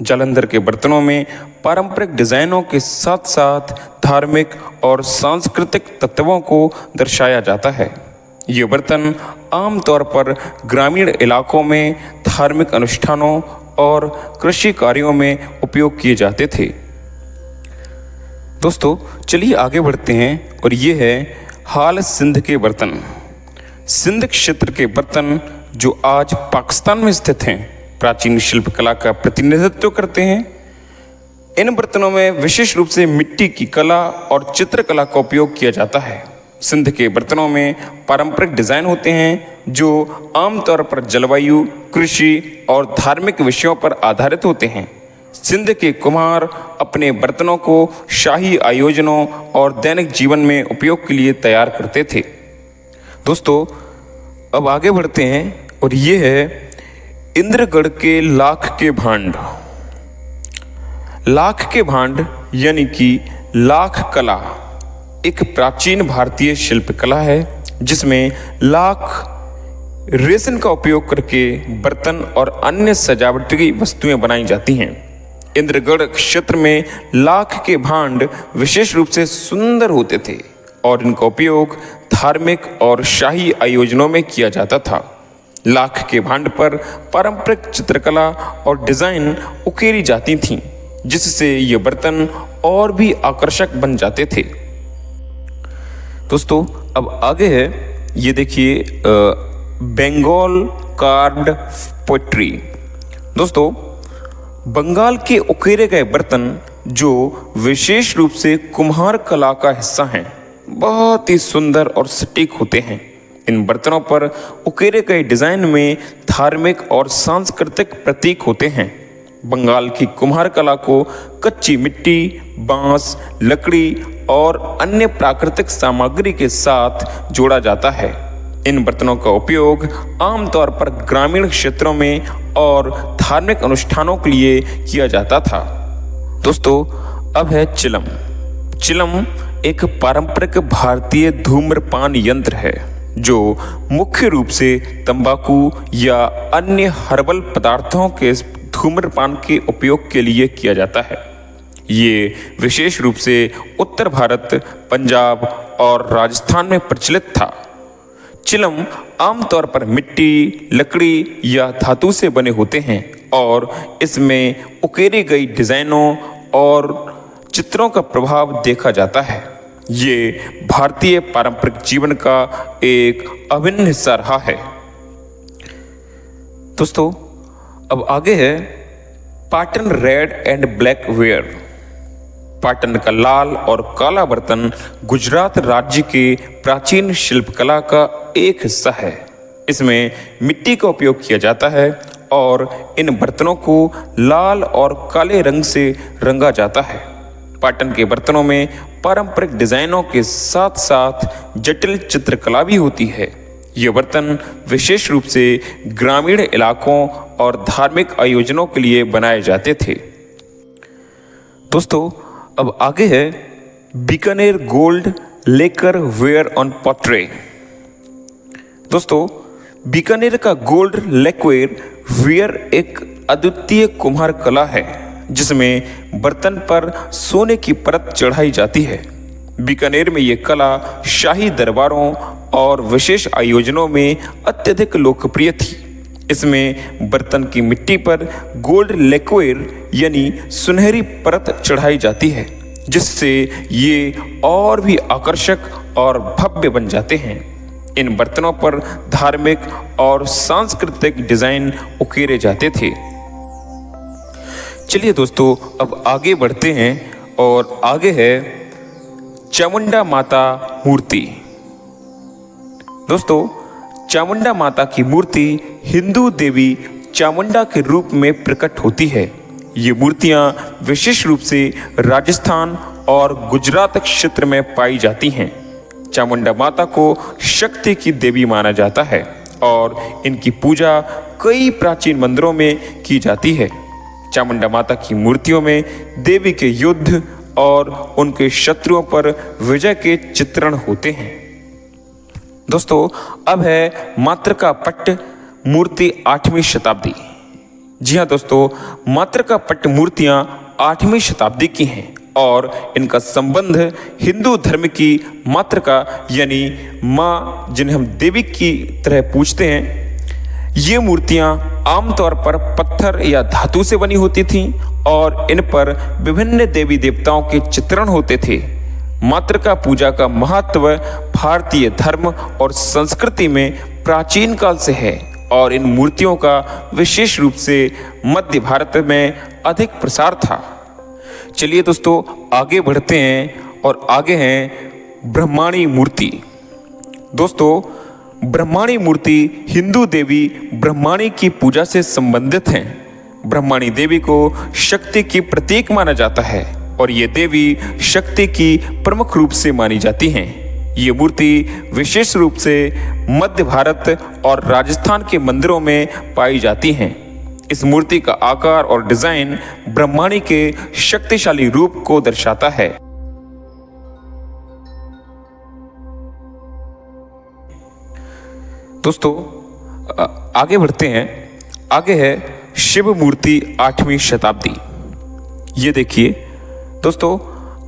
जालंधर के बर्तनों में पारंपरिक डिजाइनों के साथ साथ धार्मिक और सांस्कृतिक तत्वों को दर्शाया जाता है। ये बर्तन आमतौर पर ग्रामीण इलाकों में धार्मिक अनुष्ठानों और कृषि कार्यों में उपयोग किए जाते थे। दोस्तों, चलिए आगे बढ़ते हैं और ये है हाल सिंध के बर्तन। सिंध क्षेत्र के बर्तन जो आज पाकिस्तान में स्थित हैं, प्राचीन शिल्प कला का प्रतिनिधित्व करते हैं। इन बर्तनों में विशेष रूप से मिट्टी की कला और चित्रकला का उपयोग किया जाता है। सिंध के बर्तनों में पारंपरिक डिजाइन होते हैं जो आमतौर पर जलवायु, कृषि और धार्मिक विषयों पर आधारित होते हैं। सिंध के कुम्हार अपने बर्तनों को शाही आयोजनों और दैनिक जीवन में उपयोग के लिए तैयार करते थे। दोस्तों, अब आगे बढ़ते हैं और ये है इंद्रगढ़ के लाख के भांड। लाख के भांड यानी कि लाख कला एक प्राचीन भारतीय शिल्प कला है जिसमें लाख रेशम का उपयोग करके बर्तन और अन्य सजावटी वस्तुएं बनाई जाती हैं। इंद्रगढ़ क्षेत्र में लाख के भांड विशेष रूप से सुंदर होते थे और इनका उपयोग धार्मिक और शाही आयोजनों में किया जाता था। लाख के भांड पर पारंपरिक चित्रकला और डिजाइन उकेरी जाती थीं, जिससे ये बर्तन और भी आकर्षक बन जाते थे। दोस्तों, अब आगे है, ये देखिए बंगाल कार्व्ड पोट्री। दोस्तों, बंगाल के उकेरे गए बर्तन जो विशेष रूप से कुम्हार कला का हिस्सा हैं, बहुत ही सुंदर और सटीक होते हैं। इन बर्तनों पर उकेरे गए डिजाइन में धार्मिक और सांस्कृतिक प्रतीक होते हैं। बंगाल की कुम्हार कला को कच्ची मिट्टी, बांस, लकड़ी और अन्य प्राकृतिक सामग्री के साथ जोड़ा जाता है। इन बर्तनों का उपयोग आमतौर पर ग्रामीण क्षेत्रों में और धार्मिक अनुष्ठानों के लिए किया जाता था। दोस्तों, अब है चिलम। चिलम एक पारंपरिक भारतीय धूम्रपान यंत्र है जो मुख्य रूप से तंबाकू या अन्य हर्बल पदार्थों के धूम्रपान के उपयोग के लिए किया जाता है। ये विशेष रूप से उत्तर भारत, पंजाब और राजस्थान में प्रचलित था। चिलम आमतौर पर मिट्टी, लकड़ी या धातु से बने होते हैं और इसमें उकेरी गई डिजाइनों और चित्रों का प्रभाव देखा जाता है। ये भारतीय पारंपरिक जीवन का एक अभिन्न हिस्सा रहा है। दोस्तों अब आगे है Patan red and black ware. Patan का लाल और काला बर्तन गुजरात राज्य के प्राचीन शिल्पकला का एक हिस्सा है। इसमें मिट्टी का उपयोग किया जाता है और इन बर्तनों को लाल और काले रंग से रंगा जाता है। पाटन के बर्तनों में पारंपरिक डिजाइनों के साथ साथ जटिल चित्रकला भी होती है। ये बर्तन विशेष रूप से ग्रामीण इलाकों और धार्मिक आयोजनों के लिए बनाए जाते थे। दोस्तों अब आगे है बीकानेर गोल्ड लेकर वेयर ऑन पॉटरे। दोस्तों बीकानेर का गोल्ड लेकवेयर वेयर एक अद्वितीय कुम्हार कला है जिसमें बर्तन पर सोने की परत चढ़ाई जाती है। बीकानेर में ये कला शाही दरबारों और विशेष आयोजनों में अत्यधिक लोकप्रिय थी। इसमें बर्तन की मिट्टी पर गोल्ड लेकवेयर यानी सुनहरी परत चढ़ाई जाती है जिससे ये और भी आकर्षक और भव्य बन जाते हैं। इन बर्तनों पर धार्मिक और सांस्कृतिक डिजाइन उकेरे जाते थे। चलिए दोस्तों अब आगे बढ़ते हैं और आगे है चामुंडा माता मूर्ति। दोस्तों चामुंडा माता की मूर्ति हिंदू देवी चामुंडा के रूप में प्रकट होती है। ये मूर्तियां विशेष रूप से राजस्थान और गुजरात क्षेत्र में पाई जाती हैं। चामुंडा माता को शक्ति की देवी माना जाता है और इनकी पूजा कई प्राचीन मंदिरों में की जाती है। चामुंडा माता की मूर्तियों में देवी के युद्ध और उनके शत्रुओं पर विजय के चित्रण होते हैं। दोस्तों अब है मातृका पट्ट मूर्ति 8वीं शताब्दी। जी हाँ दोस्तों, मातृका पट्ट मूर्तियां 8वीं शताब्दी की हैं और इनका संबंध हिंदू धर्म की मातृका यानी माँ जिन्हें हम देवी की तरह पूजते हैं। ये मूर्तियां आमतौर पर पत्थर या धातु से बनी होती थीं और इन पर विभिन्न देवी देवताओं के चित्रण होते थे। मातृका पूजा का महत्व भारतीय धर्म और संस्कृति में प्राचीन काल से है और इन मूर्तियों का विशेष रूप से मध्य भारत में अधिक प्रसार था। चलिए दोस्तों आगे बढ़ते हैं और आगे हैं ब्रह्माणी मूर्ति। दोस्तों ब्रह्माणी मूर्ति हिंदू देवी ब्रह्माणी की पूजा से संबंधित हैं। ब्रह्माणी देवी को शक्ति की प्रतीक माना जाता है और ये देवी शक्ति की प्रमुख रूप से मानी जाती हैं। ये मूर्ति विशेष रूप से मध्य भारत और राजस्थान के मंदिरों में पाई जाती हैं। इस मूर्ति का आकार और डिजाइन ब्रह्माणी के शक्तिशाली रूप को दर्शाता है। दोस्तों आगे बढ़ते हैं। आगे है शिव मूर्ति 8वीं शताब्दी। ये देखिए दोस्तों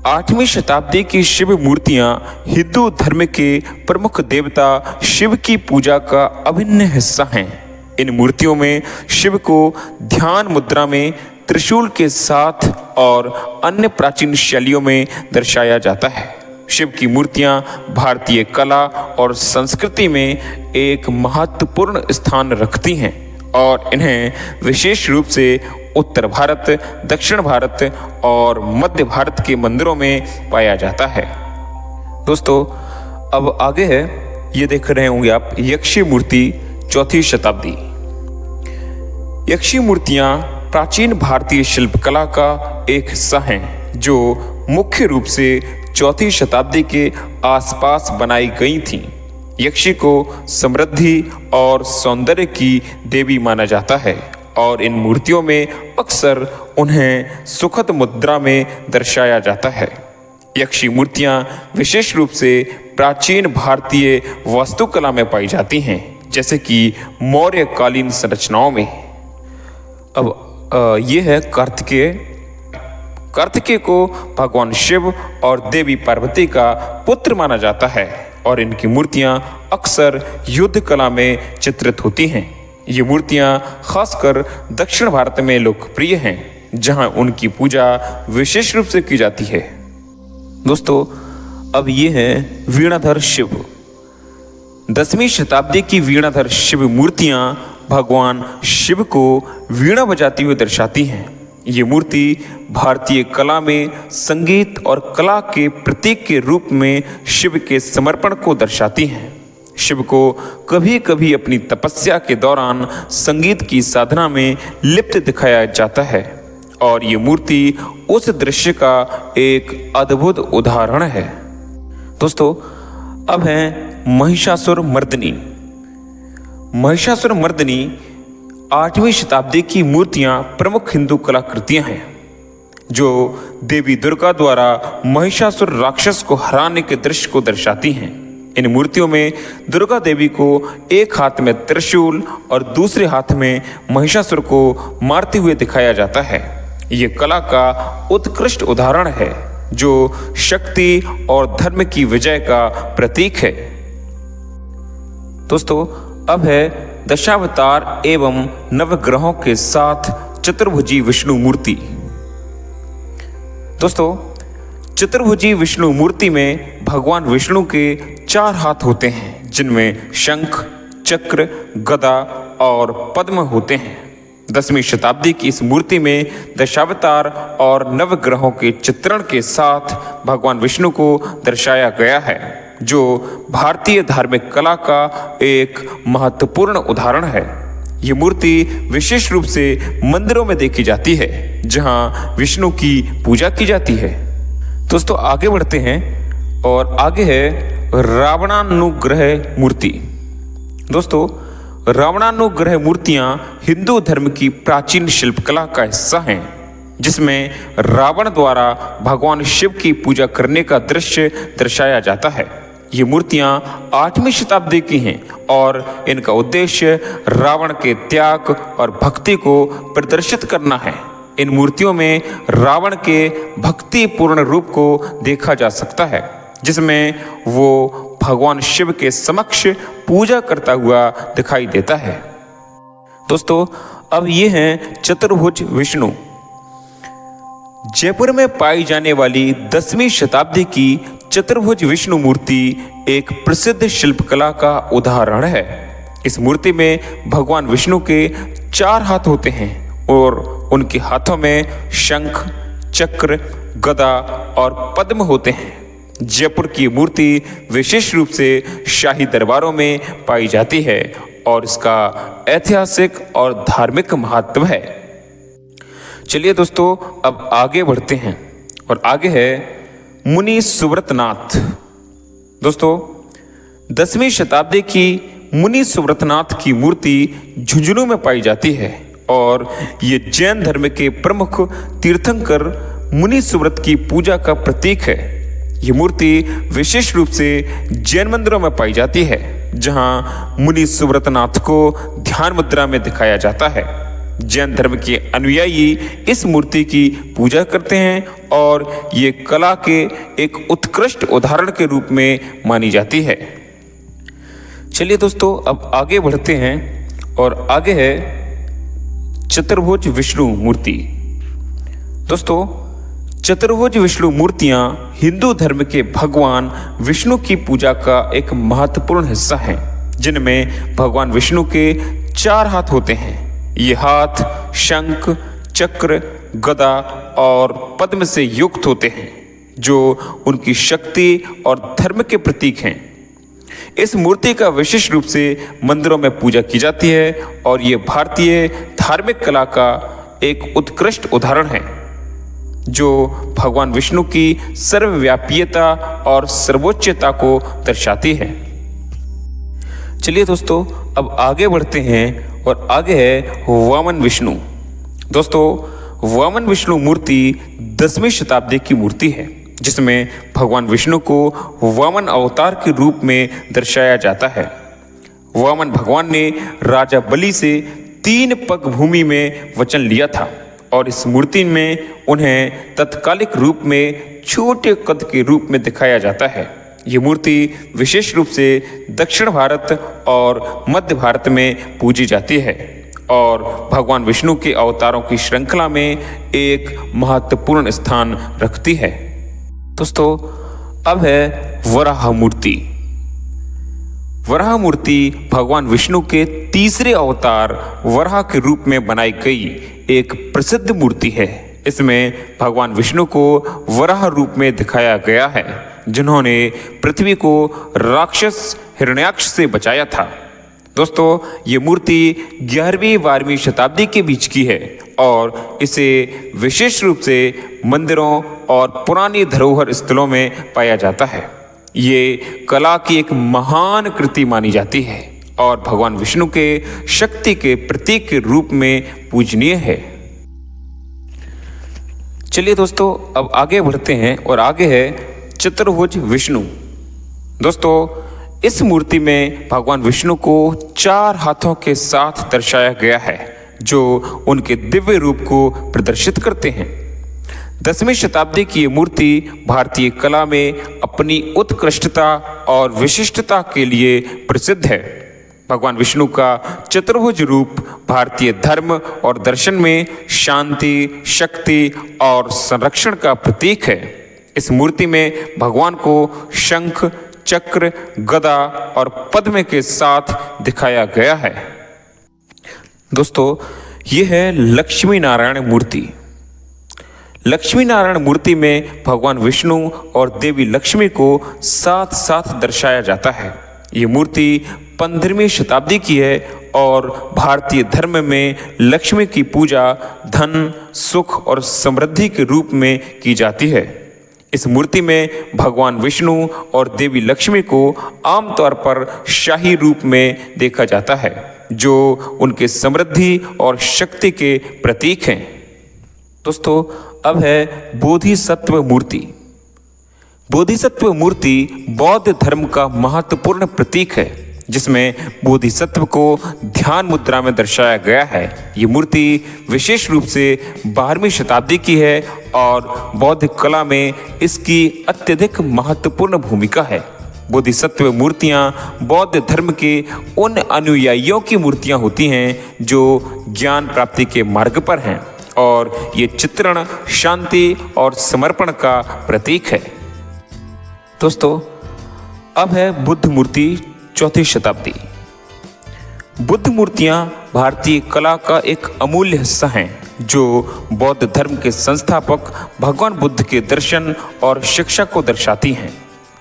8वीं शताब्दी की शिव मूर्तियां हिंदू धर्म के प्रमुख देवता शिव की पूजा का अभिन्न हिस्सा हैं। इन मूर्तियों में शिव को ध्यान मुद्रा में त्रिशूल के साथ और अन्य प्राचीन शैलियों में दर्शाया जाता है। शिव की मूर्तियां भारतीय कला और संस्कृति में एक महत्वपूर्ण स्थान रखती हैं और इन्हें विशेष रूप से उत्तर भारत, दक्षिण भारत और मध्य भारत के मंदिरों में पाया जाता है। दोस्तों अब आगे है, ये देख रहे होंगे आप, यक्षी मूर्ति 4वीं शताब्दी। यक्षी मूर्तियां प्राचीन भारतीय शिल्पकला का एक हिस्सा हैं जो मुख्य रूप से 4वीं शताब्दी के आसपास बनाई गई थीं। यक्षी को समृद्धि और सौंदर्य की देवी माना जाता है और इन मूर्तियों में अक्सर उन्हें सुखद मुद्रा में दर्शाया जाता है। यक्षी मूर्तियां विशेष रूप से प्राचीन भारतीय वास्तुकला में पाई जाती हैं, जैसे कि मौर्यकालीन संरचनाओं में। अब ये है कार्तिकेय। कार्तिकेय को भगवान शिव और देवी पार्वती का पुत्र माना जाता है और इनकी मूर्तियां अक्सर युद्ध कला में चित्रित होती हैं। ये मूर्तियां खासकर दक्षिण भारत में लोकप्रिय हैं, जहां उनकी पूजा विशेष रूप से की जाती है। दोस्तों, अब ये है वीणाधर शिव। 10वीं शताब्दी की वीणाधर शिव मूर्तियां भगवान शिव को वीणा बजाती हुई दर्शाती हैं। ये मूर्ति भारतीय कला में संगीत और कला के प्रतीक के रूप में शिव के समर्पण को दर्शाती हैं। शिव को कभी कभी अपनी तपस्या के दौरान संगीत की साधना में लिप्त दिखाया जाता है और ये मूर्ति उस दृश्य का एक अद्भुत उदाहरण है। दोस्तों, अब है महिषासुर मर्दिनी। महिषासुर मर्दिनी 8वीं शताब्दी की मूर्तियां प्रमुख हिंदू कलाकृतियां हैं, जो देवी दुर्गा द्वारा महिषासुर राक्षस को हराने के दृश्य को दर्शाती हैं। इन मूर्तियों में दुर्गा देवी को एक हाथ में त्रिशूल और दूसरे हाथ में महिषासुर को मारते हुए दिखाया जाता है। ये कला का उत्कृष्ट उदाहरण है, जो शक्ति और धर्म की विजय का प्रतीक है। दोस्तों, अब है दशावतार एवं नवग्रहों के साथ चतुर्भुजी विष्णु मूर्ति। दोस्तों, चतुर्भुजी विष्णु मूर्ति में भगवान विष्णु के 4 हाथ होते हैं, जिनमें शंख, चक्र, गदा और पद्म होते हैं। 10वीं शताब्दी की इस मूर्ति में दशावतार और नवग्रहों के चित्रण के साथ भगवान विष्णु को दर्शाया गया है, जो भारतीय धार्मिक कला का एक महत्वपूर्ण उदाहरण है। ये मूर्ति विशेष रूप से मंदिरों में देखी जाती है, जहां विष्णु की पूजा की जाती है। दोस्तों, आगे बढ़ते हैं और आगे है रावणानुग्रह मूर्ति। दोस्तों, रावणानुग्रह मूर्तियां हिंदू धर्म की प्राचीन शिल्पकला का हिस्सा हैं, जिसमें रावण द्वारा भगवान शिव की पूजा करने का दृश्य दर्शाया जाता है। ये मूर्तियां 8वीं शताब्दी की हैं और इनका उद्देश्य रावण के त्याग और भक्ति को प्रदर्शित करना है। इन मूर्तियों में रावण के भक्तिपूर्ण रूप को देखा जा सकता है, जिसमें वो भगवान शिव के समक्ष पूजा करता हुआ दिखाई देता है। दोस्तों, अब ये हैं चतुर्भुज विष्णु। जयपुर में पाई जाने वाली 10वीं शताब्दी की चतुर्भुज विष्णु मूर्ति एक प्रसिद्ध शिल्पकला का उदाहरण है। इस मूर्ति में भगवान विष्णु के 4 हाथ होते हैं और उनके हाथों में शंख, चक्र, गदा और पद्म होते हैं। जयपुर की मूर्ति विशेष रूप से शाही दरबारों में पाई जाती है और इसका ऐतिहासिक और धार्मिक महत्व है। चलिए दोस्तों, अब आगे बढ़ते हैं और आगे है मुनि सुव्रतनाथ। दोस्तों, 10वीं शताब्दी की मुनि सुव्रतनाथ की मूर्ति झुंझुनू में पाई जाती है और ये जैन धर्म के प्रमुख तीर्थंकर मुनि सुव्रत की पूजा का प्रतीक है। ये मूर्ति विशेष रूप से जैन मंदिरों में पाई जाती है, जहां मुनि सुव्रतनाथ को ध्यान मुद्रा में दिखाया जाता है। जैन धर्म के अनुयायी इस मूर्ति की पूजा करते हैं और ये कला के एक उत्कृष्ट उदाहरण के रूप में मानी जाती है। चलिए दोस्तों, अब आगे बढ़ते हैं और आगे है चतुर्भुज विष्णु मूर्ति। दोस्तों, चतुर्भुज विष्णु मूर्तियां हिंदू धर्म के भगवान विष्णु की पूजा का एक महत्वपूर्ण हिस्सा हैं, जिनमें भगवान विष्णु के 4 हाथ होते हैं। ये हाथ शंख, चक्र, गदा और पद्म से युक्त होते हैं, जो उनकी शक्ति और धर्म के प्रतीक हैं। इस मूर्ति का विशेष रूप से मंदिरों में पूजा की जाती है और ये भारतीय धार्मिक कला का एक उत्कृष्ट उदाहरण है, जो भगवान विष्णु की सर्वव्यापीयता और सर्वोच्चता को दर्शाती है। चलिए दोस्तों, अब आगे बढ़ते हैं और आगे है वामन विष्णु। दोस्तों, वामन विष्णु मूर्ति 10वीं शताब्दी की मूर्ति है, जिसमें भगवान विष्णु को वामन अवतार के रूप में दर्शाया जाता है। वामन भगवान ने राजा बलि से 3 पग भूमि में वचन लिया था और इस मूर्ति में उन्हें तत्कालिक रूप में छोटे कद के रूप में दिखाया जाता है। ये मूर्ति विशेष रूप से दक्षिण भारत और मध्य भारत में पूजी जाती है और भगवान विष्णु के अवतारों की श्रृंखला में एक महत्वपूर्ण स्थान रखती है। दोस्तों, अब है वराह मूर्ति। वराह मूर्ति भगवान विष्णु के तीसरे अवतार वराह के रूप में बनाई गई एक प्रसिद्ध मूर्ति है। इसमें भगवान विष्णु को वराह रूप में दिखाया गया है, जिन्होंने पृथ्वी को राक्षस हिरण्याक्ष से बचाया था। दोस्तों, ये मूर्ति 11वीं-12वीं शताब्दी के बीच की है और इसे विशेष रूप से मंदिरों और पुरानी धरोहर स्थलों में पाया जाता है। ये कला की एक महान कृति मानी जाती है और भगवान विष्णु के शक्ति के प्रतीक के रूप में पूजनीय है। चलिए दोस्तों, अब आगे बढ़ते हैं और आगे है चतुर्भुज विष्णु। दोस्तों, इस मूर्ति में भगवान विष्णु को 4 हाथों के साथ दर्शाया गया है, जो उनके दिव्य रूप को प्रदर्शित करते हैं। 10वीं शताब्दी की ये मूर्ति भारतीय कला में अपनी उत्कृष्टता और विशिष्टता के लिए प्रसिद्ध है। भगवान विष्णु का चतुर्भुज रूप भारतीय धर्म और दर्शन में शांति, शक्ति और संरक्षण का प्रतीक है। इस मूर्ति में भगवान को शंख, चक्र, गदा और पद्म के साथ दिखाया गया है। दोस्तों, ये है लक्ष्मी नारायण मूर्ति। लक्ष्मी नारायण मूर्ति में भगवान विष्णु और देवी लक्ष्मी को साथ साथ दर्शाया जाता है। ये मूर्ति 15वीं शताब्दी की है और भारतीय धर्म में लक्ष्मी की पूजा धन, सुख और समृद्धि के रूप में की जाती है। इस मूर्ति में भगवान विष्णु और देवी लक्ष्मी को आमतौर पर शाही रूप में देखा जाता है, जो उनके समृद्धि और शक्ति के प्रतीक हैं। दोस्तों, अब है बोधिसत्व मूर्ति। बोधिसत्व मूर्ति बौद्ध धर्म का महत्वपूर्ण प्रतीक है, जिसमें बोधिसत्व को ध्यान मुद्रा में दर्शाया गया है। ये मूर्ति विशेष रूप से 12वीं शताब्दी की है और बौद्ध कला में इसकी अत्यधिक महत्वपूर्ण भूमिका है। बोधिसत्व मूर्तियाँ बौद्ध धर्म के उन अनुयायियों की मूर्तियाँ होती हैं जो ज्ञान प्राप्ति के मार्ग पर हैं और ये चित्रण शांति और समर्पण का प्रतीक है। दोस्तों, अब है बुद्ध मूर्ति 4वीं शताब्दी। बुद्ध मूर्तियां भारतीय कला का एक अमूल्य हिस्सा हैं, जो बौद्ध धर्म के संस्थापक भगवान बुद्ध के दर्शन और शिक्षा को दर्शाती हैं।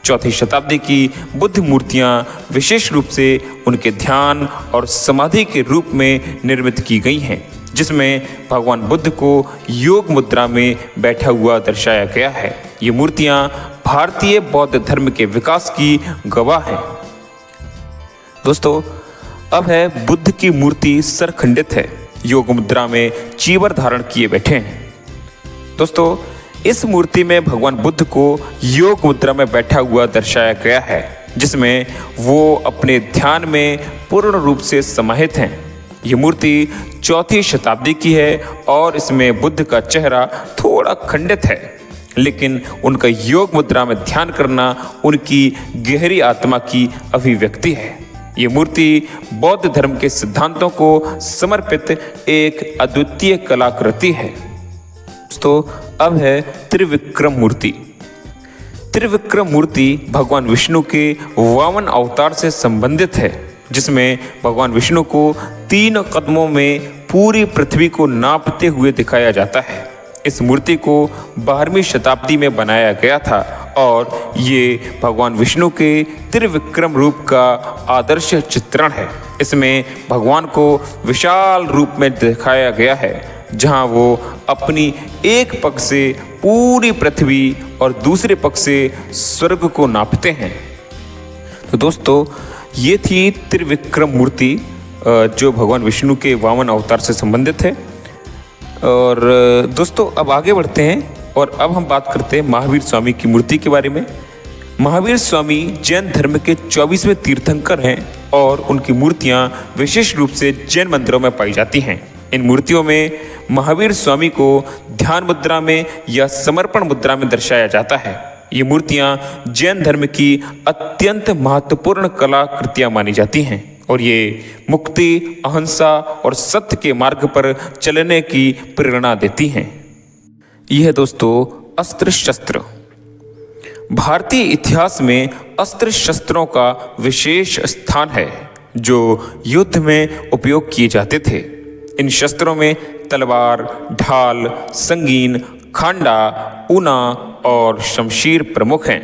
4वीं शताब्दी की बुद्ध मूर्तियां विशेष रूप से उनके ध्यान और समाधि के रूप में निर्मित की गई हैं, जिसमें भगवान बुद्ध को योग मुद्रा में बैठा हुआ दर्शाया गया है। ये मूर्तियां भारतीय बौद्ध धर्म के विकास की गवाह हैं। दोस्तों, अब है बुद्ध की मूर्ति सरखंडित है, योग मुद्रा में चीवर धारण किए बैठे हैं। दोस्तों, इस मूर्ति में भगवान बुद्ध को योग मुद्रा में बैठा हुआ दर्शाया गया है, जिसमें वो अपने ध्यान में पूर्ण रूप से समाहित हैं। ये मूर्ति 4वीं शताब्दी की है और इसमें बुद्ध का चेहरा थोड़ा खंडित है, लेकिन उनका योग मुद्रा में ध्यान करना उनकी गहरी आत्मा की अभिव्यक्ति है। ये मूर्ति बौद्ध धर्म के सिद्धांतों को समर्पित एक अद्वितीय कलाकृति है। दोस्तों, अब है त्रिविक्रम मूर्ति। त्रिविक्रम मूर्ति भगवान विष्णु के वामन अवतार से संबंधित है, जिसमें भगवान विष्णु को 3 कदमों में पूरी पृथ्वी को नापते हुए दिखाया जाता है। इस मूर्ति को 12वीं शताब्दी में बनाया गया था और ये भगवान विष्णु के त्रिविक्रम रूप का आदर्श चित्रण है। इसमें भगवान को विशाल रूप में दिखाया गया है, जहां वो अपनी एक पग से पूरी पृथ्वी और दूसरे पग से स्वर्ग को नापते हैं। तो दोस्तों, ये थी त्रिविक्रम मूर्ति जो भगवान विष्णु के वामन अवतार से संबंधित है। और दोस्तों, अब आगे बढ़ते हैं और अब हम बात करते हैं महावीर स्वामी की मूर्ति के बारे में। महावीर स्वामी जैन धर्म के 24वें तीर्थंकर हैं और उनकी मूर्तियां विशेष रूप से जैन मंदिरों में पाई जाती हैं। इन मूर्तियों में महावीर स्वामी को ध्यान मुद्रा में या समर्पण मुद्रा में दर्शाया जाता है ये मूर्तियां जैन धर्म की अत्यंत महत्वपूर्ण कलाकृतियां मानी जाती हैं और ये मुक्ति, अहिंसा और सत्य के मार्ग पर चलने की प्रेरणा देती हैं। यह दोस्तों अस्त्र शस्त्र। भारतीय इतिहास में अस्त्र शस्त्रों का विशेष स्थान है जो युद्ध में उपयोग किए जाते थे। इन शस्त्रों में तलवार, ढाल, संगीन, खांडा, ऊना और शमशीर प्रमुख हैं।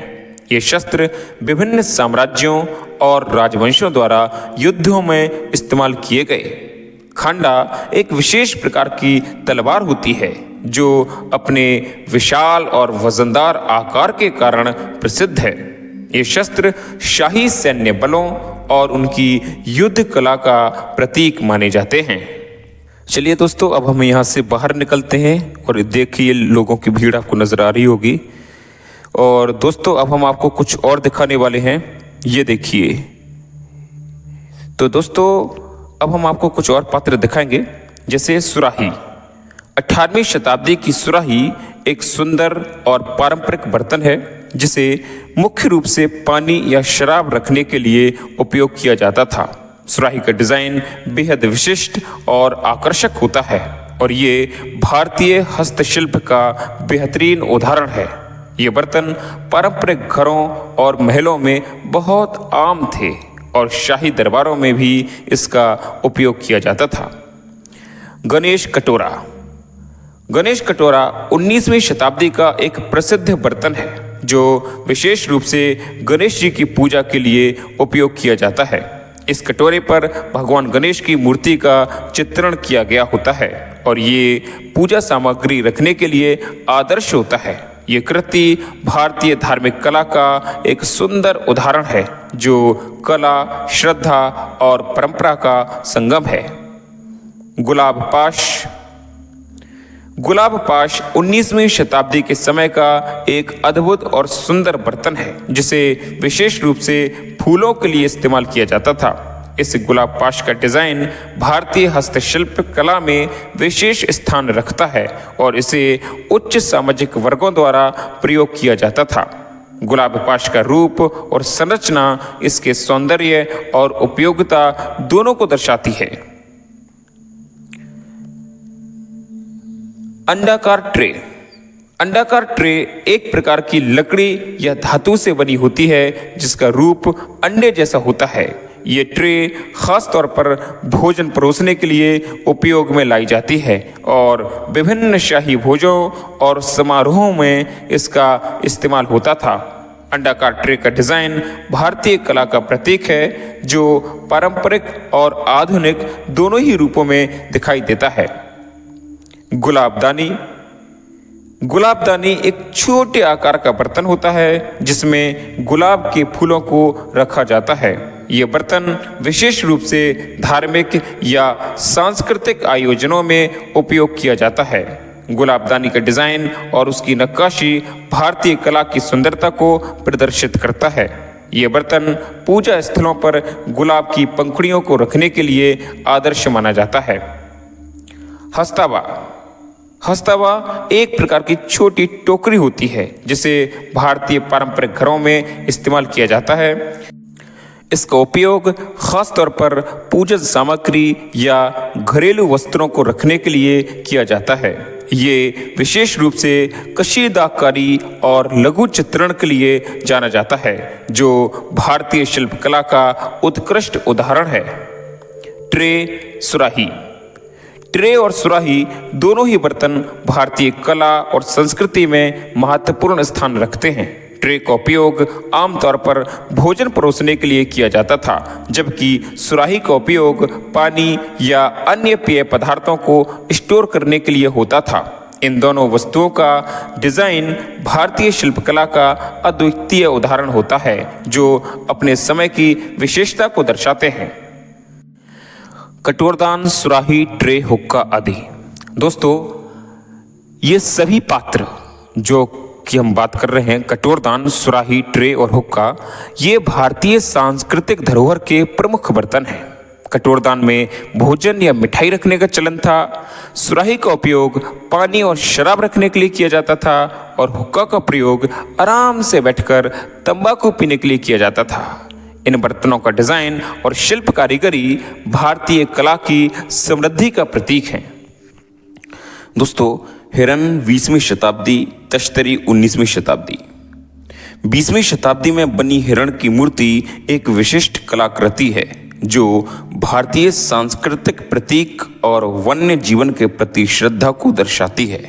ये शस्त्र विभिन्न साम्राज्यों और राजवंशों द्वारा युद्धों में इस्तेमाल किए गए। खांडा एक विशेष प्रकार की तलवार होती है जो अपने विशाल और वजनदार आकार के कारण प्रसिद्ध है। ये शस्त्र शाही सैन्य बलों और उनकी युद्ध कला का प्रतीक माने जाते हैं। चलिए दोस्तों, अब हम यहाँ से बाहर निकलते हैं और देखिए लोगों की भीड़ आपको नजर आ रही होगी। और दोस्तों अब हम आपको कुछ और दिखाने वाले हैं, ये देखिए। तो दोस्तों अब हम आपको कुछ और पात्र दिखाएंगे, जैसे सुराही। 18वीं शताब्दी की सुराही एक सुंदर और पारंपरिक बर्तन है जिसे मुख्य रूप से पानी या शराब रखने के लिए उपयोग किया जाता था। सुराही का डिजाइन बेहद विशिष्ट और आकर्षक होता है और ये भारतीय हस्तशिल्प का बेहतरीन उदाहरण है। ये बर्तन पारंपरिक घरों और महलों में बहुत आम थे और शाही दरबारों में भी इसका उपयोग किया जाता था। गणेश कटोरा। गणेश कटोरा 19वीं शताब्दी का एक प्रसिद्ध बर्तन है जो विशेष रूप से गणेश जी की पूजा के लिए उपयोग किया जाता है। इस कटोरे पर भगवान गणेश की मूर्ति का चित्रण किया गया होता है और ये पूजा सामग्री रखने के लिए आदर्श होता है। ये कृति भारतीय धार्मिक कला का एक सुंदर उदाहरण है जो कला, श्रद्धा और परंपरा का संगम है। गुलाब पाश। गुलाब पाश 19वीं शताब्दी के समय का एक अद्भुत और सुंदर बर्तन है जिसे विशेष रूप से फूलों के लिए इस्तेमाल किया जाता था। इस गुलाब पाश का डिजाइन भारतीय हस्तशिल्प कला में विशेष स्थान रखता है और इसे उच्च सामाजिक वर्गों द्वारा प्रयोग किया जाता था। गुलाब पाश का रूप और संरचना इसके सौंदर्य और उपयोगिता दोनों को दर्शाती है। अंडाकार ट्रे। अंडाकार ट्रे एक प्रकार की लकड़ी या धातु से बनी होती है जिसका रूप अंडे जैसा होता है। ये ट्रे खास तौर पर भोजन परोसने के लिए उपयोग में लाई जाती है और विभिन्न शाही भोजों और समारोहों में इसका इस्तेमाल होता था। अंडाकार ट्रे का डिजाइन भारतीय कला का प्रतीक है जो पारंपरिक और आधुनिक दोनों ही रूपों में दिखाई देता है। गुलाबदानी। गुलाबदानी एक छोटे आकार का बर्तन होता है जिसमें गुलाब के फूलों को रखा जाता है। ये बर्तन विशेष रूप से धार्मिक या सांस्कृतिक आयोजनों में उपयोग किया जाता है। गुलाबदानी का डिजाइन और उसकी नक्काशी भारतीय कला की सुंदरता को प्रदर्शित करता है। ये बर्तन पूजा स्थलों पर गुलाब की पंखुड़ियों को रखने के लिए आदर्श माना जाता है। हस्तावा। हस्तावा एक प्रकार की छोटी टोकरी होती है जिसे भारतीय पारंपरिक घरों में इस्तेमाल किया जाता है। इसका उपयोग खास तौर पर पूजन सामग्री या घरेलू वस्त्रों को रखने के लिए किया जाता है। ये विशेष रूप से कशीदाकारी और लघु चित्रण के लिए जाना जाता है जो भारतीय शिल्पकला का उत्कृष्ट उदाहरण है। ट्रे, सुराही। ट्रे और सुराही दोनों ही बर्तन भारतीय कला और संस्कृति में महत्वपूर्ण स्थान रखते हैं। ट्रे का उपयोग आमतौर पर भोजन परोसने के लिए किया जाता था, जबकि सुराही का उपयोग पानी या अन्य पेय पदार्थों को स्टोर करने के लिए होता था। इन दोनों वस्तुओं का डिजाइन भारतीय शिल्पकला का अद्वितीय उदाहरण होता है जो अपने समय की विशेषता को दर्शाते हैं। कटोरदान, सुराही, ट्रे, हुक्का आदि। दोस्तों ये सभी पात्र जो कि हम बात कर रहे हैं, कटोरदान, सुराही, ट्रे और हुक्का, ये भारतीय सांस्कृतिक धरोहर के प्रमुख बर्तन हैं। कटोरदान में भोजन या मिठाई रखने का चलन था। सुराही का उपयोग पानी और शराब रखने के लिए किया जाता था और हुक्का का प्रयोग आराम से बैठकर तंबाकू पीने के लिए किया जाता था। इन बर्तनों का डिजाइन और शिल्प कारीगरी भारतीय कला की समृद्धि का प्रतीक है। दोस्तों, हिरण 20वीं शताब्दी, तश्तरी 19वीं शताब्दी। 20वीं शताब्दी में बनी हिरण की मूर्ति एक विशिष्ट कलाकृति है जो भारतीय सांस्कृतिक प्रतीक और वन्य जीवन के प्रति श्रद्धा को दर्शाती है।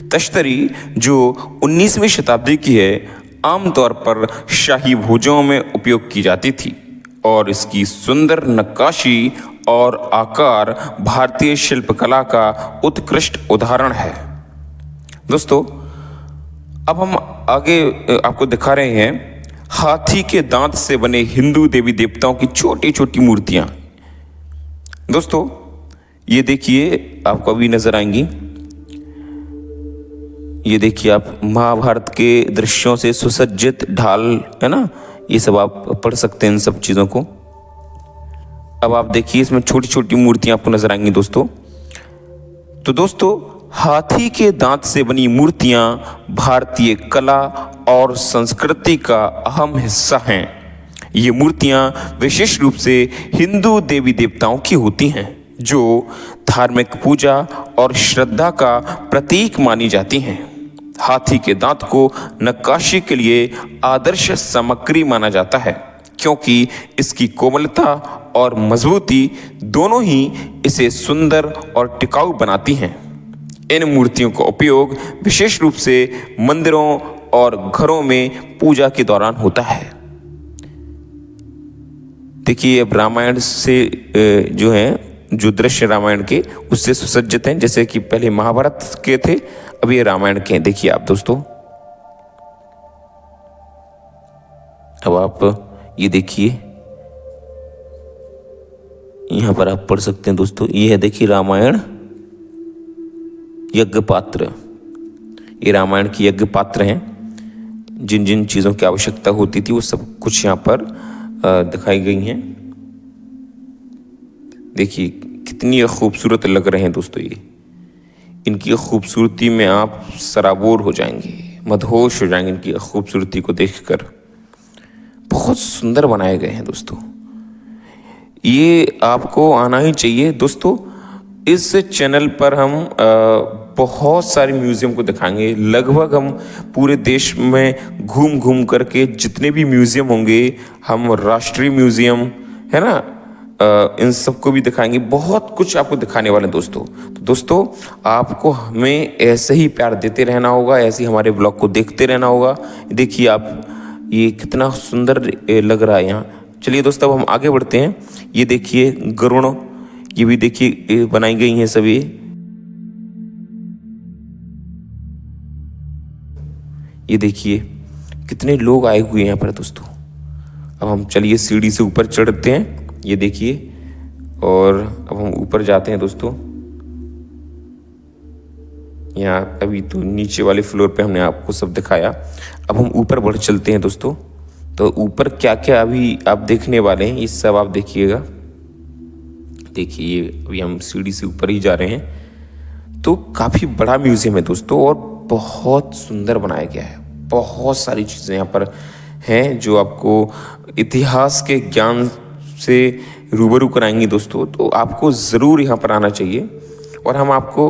तश्तरी जो 19वीं शताब्दी की है, आमतौर पर शाही भोजों में उपयोग की जाती थी और इसकी सुंदर नक्काशी और आकार भारतीय शिल्पकला का उत्कृष्ट उदाहरण है। दोस्तों, अब हम आगे आपको दिखा रहे हैं हाथी के दांत से बने हिंदू देवी देवताओं की छोटी छोटी मूर्तियां। दोस्तों, ये देखिए, आपको अभी नजर आएंगी। ये देखिए आप, महाभारत के दृश्यों से सुसज्जित ढाल है ना, ये सब आप पढ़ सकते हैं इन सब चीज़ों को। अब आप देखिए, इसमें छोटी छोटी मूर्तियां आपको नजर आएंगी दोस्तों। तो दोस्तों, हाथी के दांत से बनी मूर्तियां भारतीय कला और संस्कृति का अहम हिस्सा हैं। ये मूर्तियां विशेष रूप से हिंदू देवी देवताओं की होती हैं जो धार्मिक पूजा और श्रद्धा का प्रतीक मानी जाती हैं। हाथी के दांत को नक्काशी के लिए आदर्श सामग्री माना जाता है क्योंकि इसकी कोमलता और मजबूती दोनों ही इसे सुंदर और टिकाऊ बनाती हैं। इन मूर्तियों का उपयोग विशेष रूप से मंदिरों और घरों में पूजा के दौरान होता है। देखिए, अब रामायण से जो दृश्य रामायण के उससे सुसज्जित हैं, जैसे कि पहले महाभारत के थे, अब ये रामायण के हैं। देखिए आप दोस्तों, अब आप ये देखिए, यहां पर आप पढ़ सकते हैं दोस्तों। ये है, देखिए, रामायण यज्ञ पात्र। ये रामायण की यज्ञ पात्र हैं। जिन जिन चीज़ों की आवश्यकता होती थी वो सब कुछ यहाँ पर दिखाई गई हैं। देखिए कितनी खूबसूरत लग रहे हैं दोस्तों। ये इनकी खूबसूरती में आप सराबोर हो जाएंगे, मदहोश हो जाएंगे इनकी खूबसूरती को देखकर। बहुत सुंदर बनाए गए हैं दोस्तों। ये आपको आना ही चाहिए दोस्तों। इस चैनल पर हम बहुत सारे म्यूज़ियम को दिखाएंगे। लगभग हम पूरे देश में घूम घूम करके जितने भी म्यूज़ियम होंगे, हम राष्ट्रीय म्यूज़ियम है ना, इन सबको भी दिखाएंगे। बहुत कुछ आपको दिखाने वाले हैं दोस्तों। तो दोस्तों, आपको हमें ऐसे ही प्यार देते रहना होगा, ऐसे ही हमारे ब्लॉग को देखते रहना होगा। देखिए आप, ये कितना सुंदर लग रहा है यहाँ। चलिए दोस्तों, अब हम आगे बढ़ते हैं। ये देखिए गरुड़, ये भी देखिए बनाई गई हैं सभी। ये देखिए कितने लोग आए हुए हैं यहाँ पर दोस्तों। अब हम चलिए सीढ़ी से ऊपर चढ़ते हैं। ये देखिए, और अब हम ऊपर जाते हैं दोस्तों। यहाँ अभी तो नीचे वाले फ्लोर पे हमने आपको सब दिखाया। अब हम ऊपर बढ़ चलते हैं दोस्तों। तो ऊपर क्या क्या अभी आप देखने वाले हैं, ये सब आप देखिएगा। देखिए अभी हम सीढ़ी से ऊपर ही जा रहे हैं। तो काफ़ी बड़ा म्यूज़ियम है दोस्तों और बहुत सुंदर बनाया गया है। बहुत सारी चीज़ें यहाँ पर हैं जो आपको इतिहास के ज्ञान से रूबरू कराएंगी दोस्तों। तो आपको ज़रूर यहाँ पर आना चाहिए और हम आपको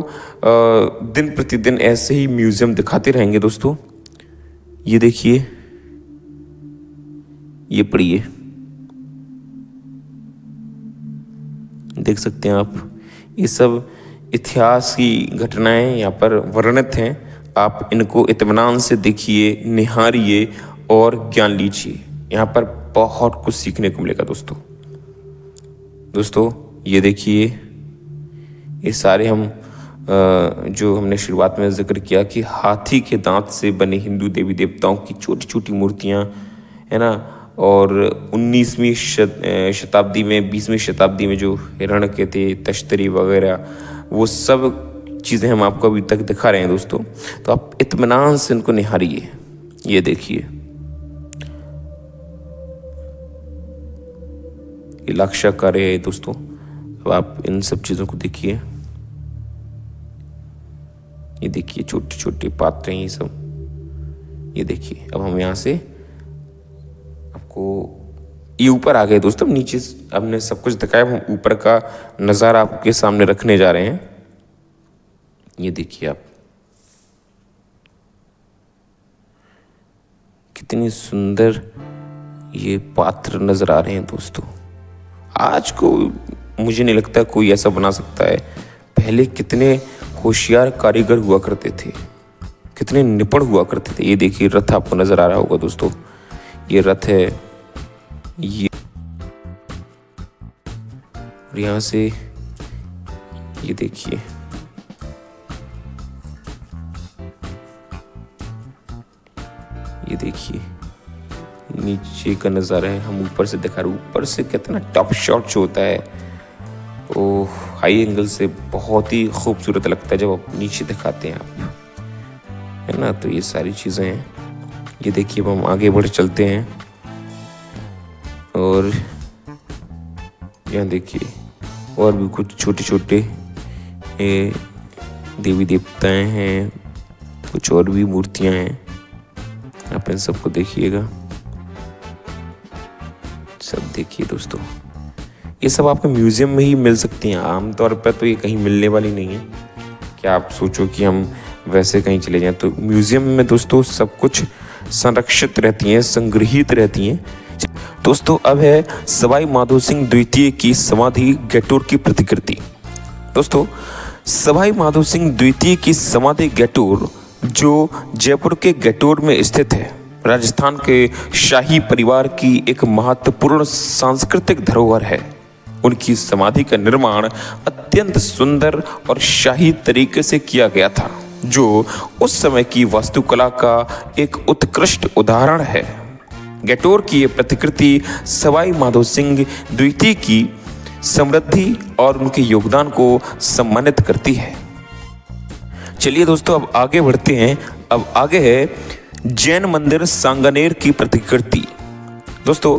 दिन प्रतिदिन ऐसे ही म्यूज़ियम दिखाते रहेंगे दोस्तों। ये देखिए, ये पढ़िए, देख सकते हैं आप। ये सब इतिहास की घटनाएं यहाँ पर वर्णित हैं। आप इनको इत्मीनान से देखिए, निहारिए और ज्ञान लीजिए। यहाँ पर बहुत कुछ सीखने को मिलेगा दोस्तों। ये देखिए, ये सारे हम जो हमने शुरुआत में जिक्र किया कि हाथी के दांत से बने हिंदू देवी देवताओं की छोटी छोटी मूर्तियाँ है ना। और 19वीं शताब्दी में, 20वीं शताब्दी में जो हिरण के थे, तश्तरी वगैरह, वो सब चीज़ें हम आपको अभी तक दिखा रहे हैं दोस्तों। तो आप इत्मीनान से इनको निहारिए। ये देखिए, ये लाक्षा कार्य है दोस्तों। अब आप इन सब चीज़ों को देखिए, ये देखिए छोटे छोटे पात्र हैं ये सब। ये देखिए अब हम यहाँ से आपको ये ऊपर आ गए दोस्तों, नीचे हमने सब कुछ दिखाया, हम ऊपर का नज़ारा आपके सामने रखने जा रहे हैं। ये देखिए आप कितनी सुंदर ये पात्र नजर आ रहे हैं दोस्तों। आज को मुझे नहीं लगता कोई ऐसा बना सकता है। पहले कितने होशियार कारीगर हुआ करते थे, कितने निपुण हुआ करते थे। ये देखिए रथ आपको नजर आ रहा होगा दोस्तों, ये रथ है ये, और यहाँ से ये देखिए ये देखिए नीचे का नज़ारा है, हम ऊपर से दिखा रहे। ऊपर से कितना टॉप शॉट जो होता है वो हाई एंगल से बहुत ही खूबसूरत लगता है जब आप नीचे दिखाते हैं आप, है ना। तो ये सारी चीज़ें हैं। ये देखिए अब हम आगे बढ़ चलते हैं और यहाँ देखिए और भी कुछ छोटे छोटे देवी देवताएं हैं, कुछ और भी मूर्तियां हैं। आप इन सबको देखिएगा, सब देखिए दोस्तों। ये सब आपको म्यूजियम में ही मिल सकती हैं, आमतौर पर तो ये कहीं मिलने वाली नहीं है। क्या आप सोचो कि हम वैसे कहीं चले जाएं, तो म्यूजियम में दोस्तों सब कुछ संरक्षित रहती हैं, संग्रहित रहती हैं दोस्तों। अब है सवाई माधो सिंह द्वितीय की समाधि गैटोर की प्रतिकृति। दोस्तों सवाई माधो सिंह द्वितीय की समाधि गैटोर जो जयपुर के गैटोर में स्थित है, राजस्थान के शाही परिवार की एक महत्वपूर्ण सांस्कृतिक धरोहर है। उनकी समाधि का निर्माण अत्यंत सुंदर और शाही तरीके से किया गया था, जो उस समय की वास्तुकला का एक उत्कृष्ट उदाहरण है। गैटोर की ये प्रतिकृति सवाई माधो सिंह द्वितीय की समृद्धि और उनके योगदान को सम्मानित करती है। चलिए दोस्तों अब आगे बढ़ते हैं। अब आगे है जैन मंदिर सांगानेर की प्रतिकृति। दोस्तों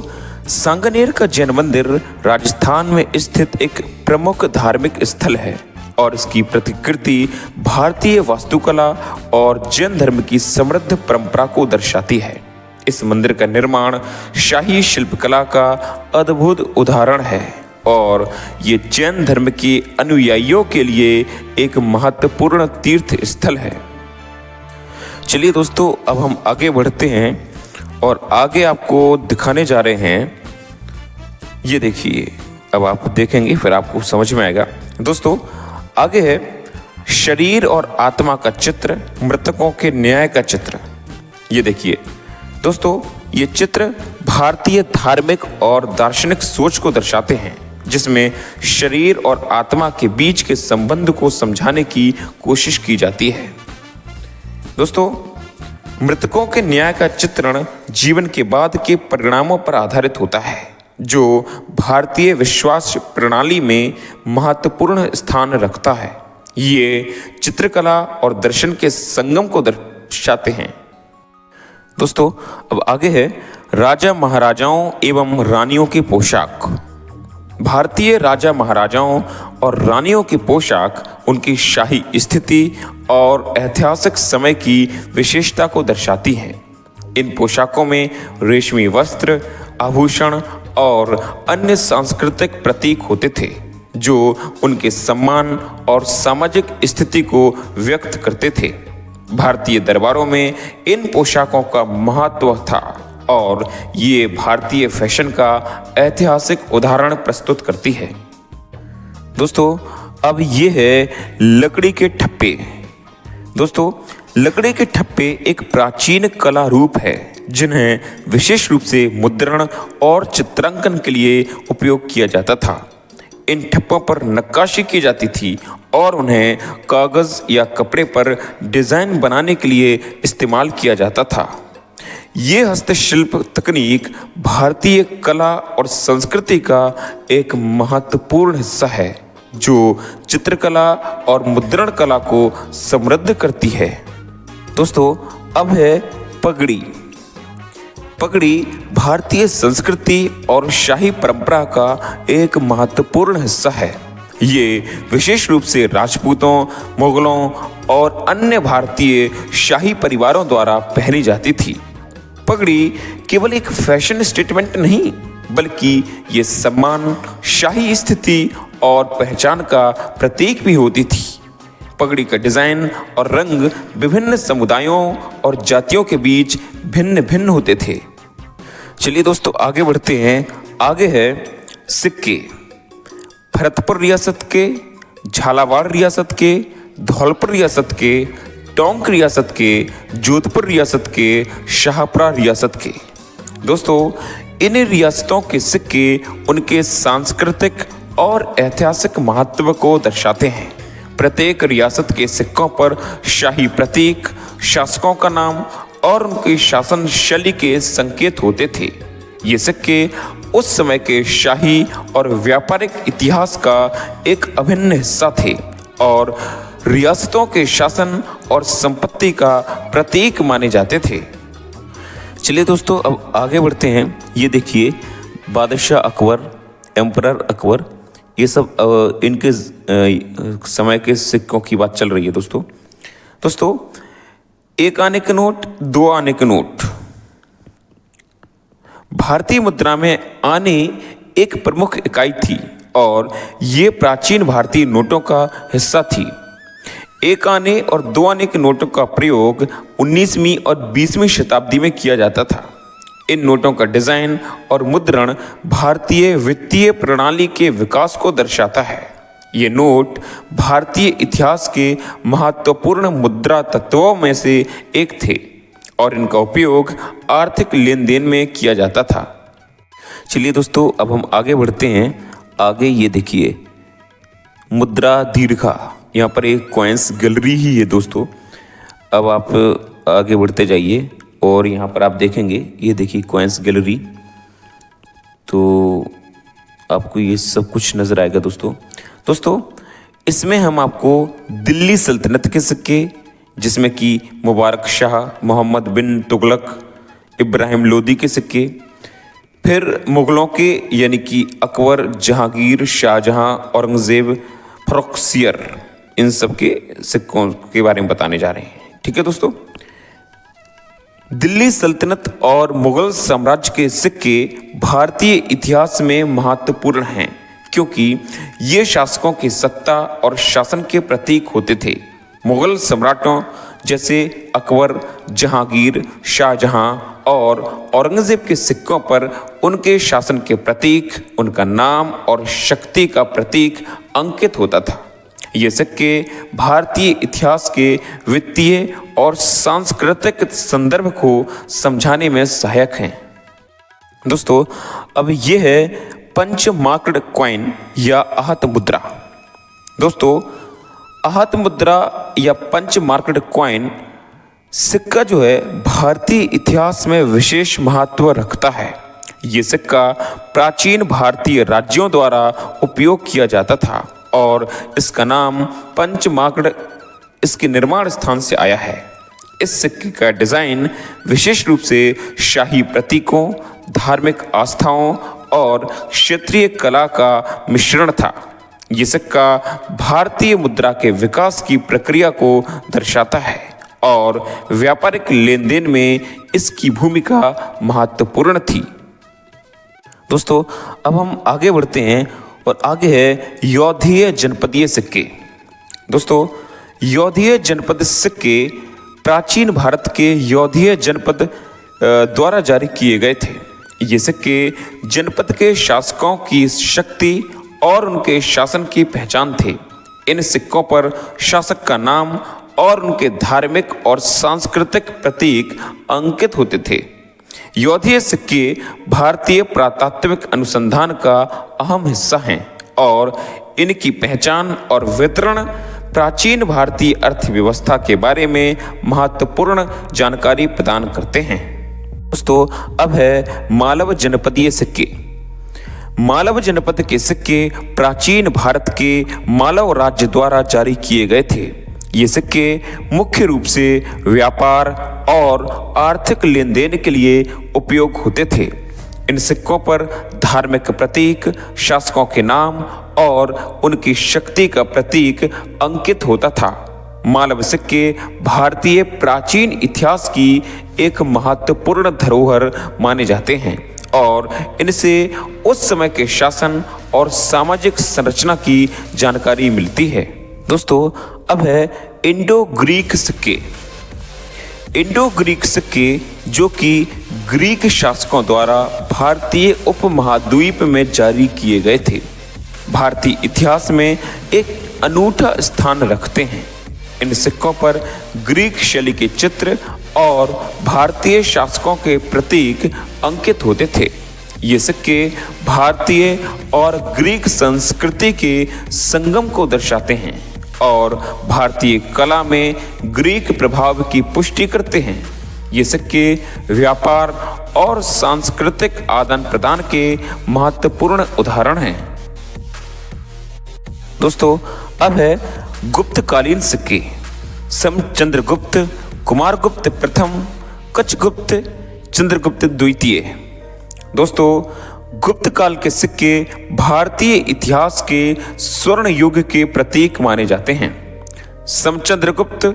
सांगानेर का जैन मंदिर राजस्थान में स्थित एक प्रमुख धार्मिक स्थल है और इसकी प्रतिकृति भारतीय वास्तुकला और जैन धर्म की समृद्ध परंपरा को दर्शाती है। इस मंदिर का निर्माण शाही शिल्पकला का अद्भुत उदाहरण है और ये जैन धर्म के अनुयायियों के लिए एक महत्वपूर्ण तीर्थ स्थल है। चलिए दोस्तों अब हम आगे बढ़ते हैं और आगे आपको दिखाने जा रहे हैं। ये देखिए अब आप देखेंगे फिर आपको समझ में आएगा। दोस्तों आगे है शरीर और आत्मा का चित्र, मृतकों के न्याय का चित्र। ये देखिए दोस्तों ये चित्र भारतीय धार्मिक और दार्शनिक सोच को दर्शाते हैं, जिसमें शरीर और आत्मा के बीच के संबंध को समझाने की कोशिश की जाती है। दोस्तों मृतकों के न्याय का चित्रण जीवन के बाद के परिणामों पर आधारित होता है, जो भारतीय विश्वास प्रणाली में महत्वपूर्ण स्थान रखता है। ये चित्रकला और दर्शन के संगम को दर्शाते हैं। दोस्तों अब आगे है राजा महाराजाओं एवं रानियों की पोशाक। भारतीय राजा महाराजाओं और रानियों की पोशाक उनकी शाही स्थिति और ऐतिहासिक समय की विशेषता को दर्शाती है। इन पोशाकों में रेशमी वस्त्र, आभूषण और अन्य सांस्कृतिक प्रतीक होते थे, जो उनके सम्मान और सामाजिक स्थिति को व्यक्त करते थे। भारतीय दरबारों में इन पोशाकों का महत्व था और ये भारतीय फैशन का ऐतिहासिक उदाहरण प्रस्तुत करती है। दोस्तों अब ये है लकड़ी के ठप्पे। दोस्तों लकड़ी के ठप्पे एक प्राचीन कला रूप है, जिन्हें विशेष रूप से मुद्रण और चित्रांकन के लिए उपयोग किया जाता था। इन ठप्पों पर नक्काशी की जाती थी और उन्हें कागज या कपड़े पर डिजाइन बनाने के लिए इस्तेमाल किया जाता था। ये हस्तशिल्प तकनीक भारतीय कला और संस्कृति का एक महत्वपूर्ण हिस्सा है, जो चित्रकला और मुद्रण कला को समृद्ध करती है। दोस्तों अब है पगड़ी। पगड़ी भारतीय संस्कृति और शाही परंपरा का एक महत्वपूर्ण हिस्सा है। ये विशेष रूप से राजपूतों, मुगलों और अन्य भारतीय शाही परिवारों द्वारा पहनी जाती थी। पगड़ी केवल एक फैशन स्टेटमेंट नहीं, बल्कि ये सम्मान, शाही स्थिति और पहचान का प्रतीक भी होती थी। पगड़ी का डिजाइन और रंग विभिन्न समुदायों और जातियों के बीच भिन्न भिन्न होते थे। चलिए दोस्तों आगे बढ़ते हैं। आगे है सिक्के। भरतपुर रियासत के, झालावाड़ रियासत के, धौलपुर रियासत के, टोंक रियासत के, जोधपुर रियासत के, शाहपुरा रियासत के। दोस्तों इन रियासतों के सिक्के उनके सांस्कृतिक और ऐतिहासिक महत्व को दर्शाते हैं। प्रत्येक रियासत के सिक्कों पर शाही प्रतीक, शासकों का नाम और उनकी शासन शैली के संकेत होते थे। ये सिक्के उस समय के शाही और व्यापारिक इतिहास का एक अभिन्न हिस्सा थे और रियासतों के शासन और संपत्ति का प्रतीक माने जाते थे। चलिए दोस्तों अब आगे बढ़ते हैं। ये देखिए बादशाह अकबर, एम्परर अकबर, ये सब इनके समय के सिक्कों की बात चल रही है दोस्तों 1 आने के नोट, 2 आने के नोट। भारतीय मुद्रा में आने एक प्रमुख इकाई थी और ये प्राचीन भारतीय नोटों का हिस्सा थी। 1 आने और 2 आने के नोटों का प्रयोग 19वीं और 20वीं शताब्दी में किया जाता था। इन नोटों का डिजाइन और मुद्रण भारतीय वित्तीय प्रणाली के विकास को दर्शाता है। ये नोट भारतीय इतिहास के महत्वपूर्ण मुद्रा तत्वों में से एक थे और इनका उपयोग आर्थिक लेन देन में किया जाता था। चलिए दोस्तों अब हम आगे बढ़ते हैं। आगे ये देखिए मुद्रा दीर्घा, यहाँ पर एक कॉइन्स गैलरी ही है दोस्तों। अब आप आगे बढ़ते जाइए और यहाँ पर आप देखेंगे, ये देखिए कॉइन्स गैलरी, तो आपको ये सब कुछ नज़र आएगा दोस्तों इसमें हम आपको दिल्ली सल्तनत के सिक्के, जिसमें कि मुबारक शाह, मोहम्मद बिन तुगलक, इब्राहिम लोदी के सिक्के, फिर मुग़लों के यानी कि अकबर, जहांगीर, शाहजहां, औरंगज़ेब, फ़र्रुखसियर, इन सब के सिक्कों के बारे में बताने जा रहे हैं। ठीक है दोस्तों, दिल्ली सल्तनत और मुग़ल साम्राज्य के सिक्के भारतीय इतिहास में महत्वपूर्ण हैं क्योंकि ये शासकों की सत्ता और शासन के प्रतीक होते थे। मुग़ल सम्राटों जैसे अकबर, जहांगीर, शाहजहां और औरंगज़ेब के सिक्कों पर उनके शासन के प्रतीक, उनका नाम और शक्ति का प्रतीक अंकित होता था। ये सिक्के भारतीय इतिहास के वित्तीय और सांस्कृतिक संदर्भ को समझाने में सहायक हैं। दोस्तों अब ये है पंच मार्क्ड कॉइन या आहत मुद्रा। दोस्तों आहत मुद्रा या पंच मार्क्ड कॉइन सिक्का जो है भारतीय इतिहास में विशेष महत्व रखता है। ये सिक्का प्राचीन भारतीय राज्यों द्वारा उपयोग किया जाता था और इसका नाम पंच मार्क्ड इसके निर्माण स्थान से आया है। इस सिक्के का डिज़ाइन विशेष रूप से शाही प्रतीकों, धार्मिक आस्थाओं और क्षेत्रीय कला का मिश्रण था। ये सिक्का भारतीय मुद्रा के विकास की प्रक्रिया को दर्शाता है और व्यापारिक लेन देन में इसकी भूमिका महत्वपूर्ण थी। दोस्तों अब हम आगे बढ़ते हैं और आगे है यौधीय जनपदीय सिक्के। दोस्तों यौधीय जनपद सिक्के प्राचीन भारत के यौधीय जनपद द्वारा जारी किए गए थे। ये सिक्के जनपद के शासकों की शक्ति और उनके शासन की पहचान थे। इन सिक्कों पर शासक का नाम और उनके धार्मिक और सांस्कृतिक प्रतीक अंकित होते थे। यौधीय सिक्के भारतीय पुरातात्विक अनुसंधान का अहम हिस्सा हैं और इनकी पहचान और वितरण प्राचीन भारतीय अर्थव्यवस्था के बारे में महत्वपूर्ण जानकारी प्रदान करते हैं। दोस्तों अब है मालव जनपदीय सिक्के। मालव जनपद के सिक्के प्राचीन भारत के मालव राज्य द्वारा जारी किए गए थे। ये सिक्के मुख्य रूप से व्यापार और आर्थिक लेन देन के लिए उपयोग होते थे। इन सिक्कों पर धार्मिक प्रतीक, शासकों के नाम और उनकी शक्ति का प्रतीक अंकित होता था। मालव सिक्के भारतीय प्राचीन इतिहास की एक महत्वपूर्ण धरोहर माने जाते हैं और इनसे उस समय के शासन और सामाजिक संरचना की जानकारी मिलती है। दोस्तों, अब है इंडो ग्रीक सिक्के। इंडो ग्रीक सिक्के जो कि ग्रीक शासकों द्वारा भारतीय उपमहाद्वीप में जारी किए गए थे, भारतीय इतिहास में एक अनूठा स्थान रखते हैं। इन सिक्कों पर ग्रीक शैली के चित्र और भारतीय शासकों के प्रतीक अंकित होते थे। ये सिक्के भारतीय और ग्रीक संस्कृति के संगम को दर्शाते हैं और भारतीय कला में ग्रीक प्रभाव की पुष्टि करते हैं। ये सिक्के व्यापार और सांस्कृतिक आदान प्रदान के महत्वपूर्ण उदाहरण हैं। दोस्तों, अब है गुप्तकालीन सिक्के। चंद्रगुप्त, कुमारगुप्त प्रथम, कच्छगुप्त, चंद्रगुप्त द्वितीय। दोस्तों, गुप्त काल के सिक्के भारतीय इतिहास के स्वर्ण युग के प्रतीक माने जाते हैं। समचंद्रगुप्त,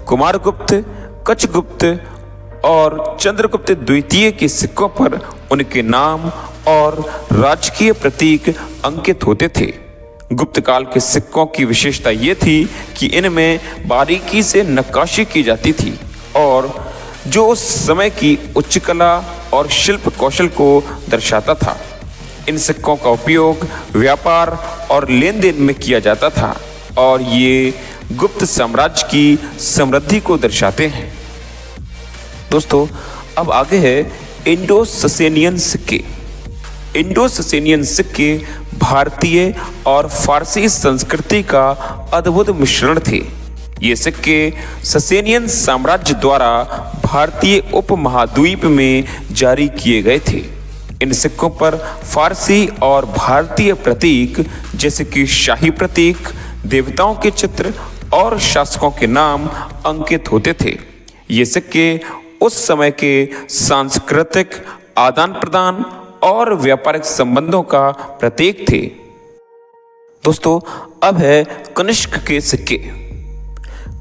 कुमारगुप्त, कच्छगुप्त और चंद्रगुप्त द्वितीय के सिक्कों पर उनके नाम और राजकीय प्रतीक अंकित होते थे। गुप्त काल के सिक्कों की विशेषता ये थी कि इनमें बारीकी से नक्काशी की जाती थी और जो उस समय की उच्च कला और शिल्प कौशल को दर्शाता था। इन सिक्कों का उपयोग व्यापार और लेन देन में किया जाता था और ये गुप्त साम्राज्य की समृद्धि को दर्शाते हैं। दोस्तों, अब आगे है इंडो ससेनियन सिक्के। इंडो ससेनियन सिक्के भारतीय और फारसी संस्कृति का अद्भुत मिश्रण थे। ये सिक्के ससेनियन साम्राज्य द्वारा भारतीय उपमहाद्वीप में जारी किए गए थे। इन सिक्कों पर फारसी और भारतीय प्रतीक जैसे कि शाही प्रतीक, देवताओं के चित्र और शासकों के नाम अंकित होते थे। ये सिक्के उस समय के सांस्कृतिक आदान प्रदान और व्यापारिक संबंधों का प्रतीक थे। दोस्तों, अब है कनिष्क के सिक्के।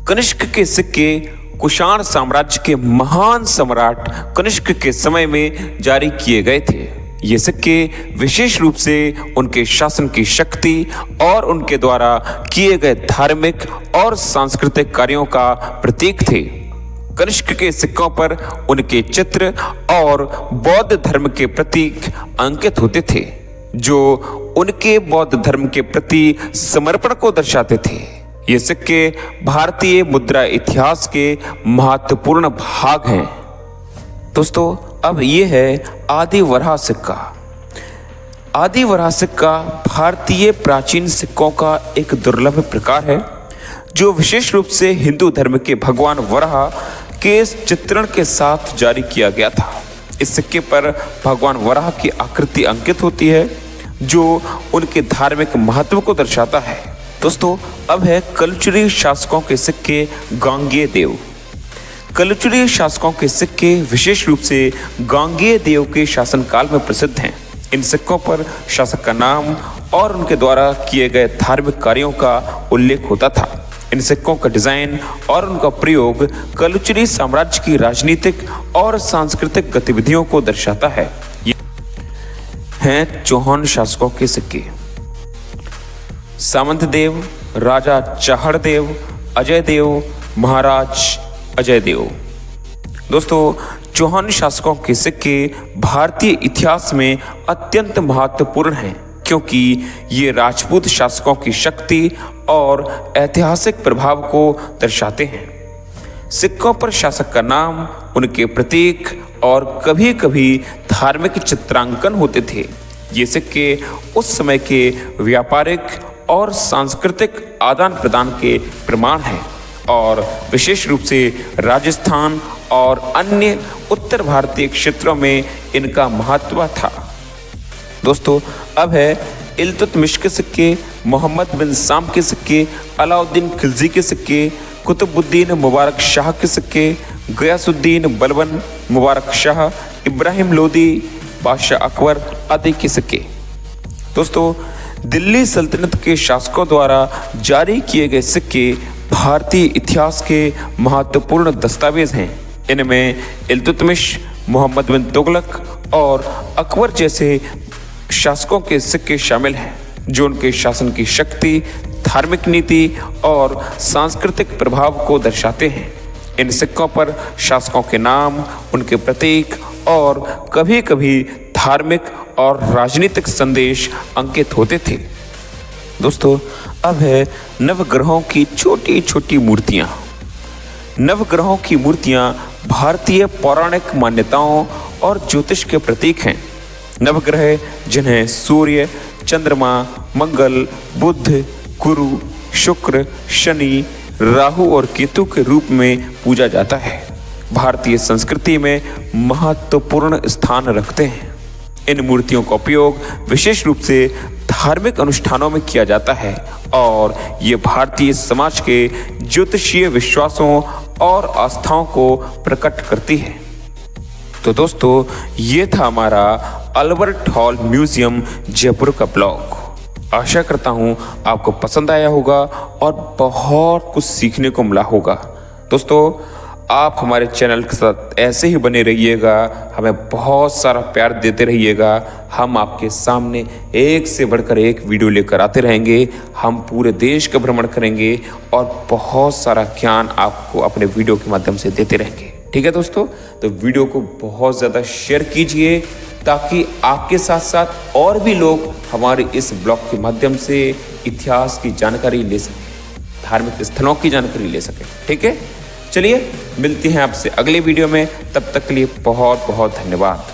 कनिष्क के सिक्के कुषाण साम्राज्य के महान सम्राट कनिष्क के समय में जारी किए गए थे। ये सिक्के विशेष रूप से उनके शासन की शक्ति और उनके द्वारा किए गए धार्मिक और सांस्कृतिक कार्यों का प्रतीक थे। कनिष्क के सिक्कों पर उनके चित्र और बौद्ध धर्म के प्रतीक अंकित होते थे, जो उनके बौद्ध धर्म के प्रति समर्पण को दर्शाते थे। ये सिक्के भारतीय मुद्रा इतिहास के महत्वपूर्ण भाग हैं। दोस्तों, अब ये है आदि वराह सिक्का। आदि वराह सिक्का भारतीय प्राचीन सिक्कों का एक दुर्लभ प्रकार है, जो विशेष रूप से हिंदू धर्म के भगवान वराह के चित्रण के साथ जारी किया गया था। इस सिक्के पर भगवान वराह की आकृति अंकित होती है, जो उनके धार्मिक महत्व को दर्शाता है। दोस्तों, अब है कलचुरी शासकों के सिक्के गांगेय देव। कलचुरी शासकों के सिक्के विशेष रूप से गांगेय देव के शासनकाल में प्रसिद्ध हैं। इन सिक्कों पर शासक का नाम और उनके द्वारा किए गए धार्मिक कार्यों का उल्लेख होता था। इन सिक्कों का डिजाइन और उनका प्रयोग कलचुरी साम्राज्य की राजनीतिक और सांस्कृतिक गतिविधियों को दर्शाता है। ये हैं चौहान शासकों के सिक्के। सामंत देव, राजा चहड़ देव, अजय देव, महाराज अजय देव। दोस्तों, चौहान शासकों के सिक्के भारतीय इतिहास में अत्यंत महत्वपूर्ण हैं, क्योंकि ये राजपूत शासकों की शक्ति और ऐतिहासिक प्रभाव को दर्शाते हैं। सिक्कों पर शासक का नाम, उनके प्रतीक और कभी कभी धार्मिक चित्रांकन होते थे। ये सिक्के उस समय के व्यापारिक और सांस्कृतिक आदान प्रदान के प्रमाण हैं और विशेष रूप से राजस्थान और अन्य उत्तर भारतीय क्षेत्रों में इनका महत्व था। दोस्तों, अब है इल्तुतमिश के सिक्के, मोहम्मद बिन साम के सिक्के, अलाउद्दीन खिलजी के सिक्के, कुतुबुद्दीन मुबारक शाह के सिक्के, गयासुद्दीन बलबन मुबारक शाह, इब्राहिम लोदी, बादशाह अकबर आदि के सिक्के। दोस्तों, दिल्ली सल्तनत के शासकों द्वारा जारी किए गए सिक्के भारतीय इतिहास के महत्वपूर्ण दस्तावेज हैं। इनमें इल्तुतमिश, मोहम्मद बिन तुगलक और अकबर जैसे शासकों के सिक्के शामिल हैं, जो उनके शासन की शक्ति, धार्मिक नीति और सांस्कृतिक प्रभाव को दर्शाते हैं। इन सिक्कों पर शासकों के नाम, उनके प्रतीक और कभी कभी धार्मिक और राजनीतिक संदेश अंकित होते थे। दोस्तों, अब है नवग्रहों की छोटी छोटी मूर्तियाँ। नवग्रहों की मूर्तियाँ भारतीय पौराणिक मान्यताओं और ज्योतिष के प्रतीक हैं। नवग्रह, जिन्हें सूर्य, चंद्रमा, मंगल, बुध, गुरु, शुक्र, शनि, राहु और केतु के रूप में पूजा जाता है, भारतीय संस्कृति में महत्वपूर्ण स्थान रखते हैं। इन मूर्तियों का उपयोग विशेष रूप से धार्मिक अनुष्ठानों में किया जाता है और ये भारतीय समाज के ज्योतिषीय विश्वासों और आस्थाओं को प्रकट करती है। तो दोस्तों, ये था हमारा अल्बर्ट हॉल म्यूजियम जयपुर का ब्लॉग। आशा करता हूँ आपको पसंद आया होगा और बहुत कुछ सीखने को मिला होगा। दोस्तों, आप हमारे चैनल के साथ ऐसे ही बने रहिएगा, हमें बहुत सारा प्यार देते रहिएगा। हम आपके सामने एक से बढ़कर एक वीडियो लेकर आते रहेंगे। हम पूरे देश का भ्रमण करेंगे और बहुत सारा ज्ञान आपको अपने वीडियो के माध्यम से देते रहेंगे। ठीक है दोस्तों, तो वीडियो को बहुत ज़्यादा शेयर कीजिए ताकि आपके साथ साथ और भी लोग हमारे इस ब्लॉग के माध्यम से इतिहास की जानकारी ले सकें, धार्मिक स्थलों की जानकारी ले सकें। ठीक है, चलिए मिलते हैं आपसे अगले वीडियो में। तब तक के लिए बहुत बहुत धन्यवाद।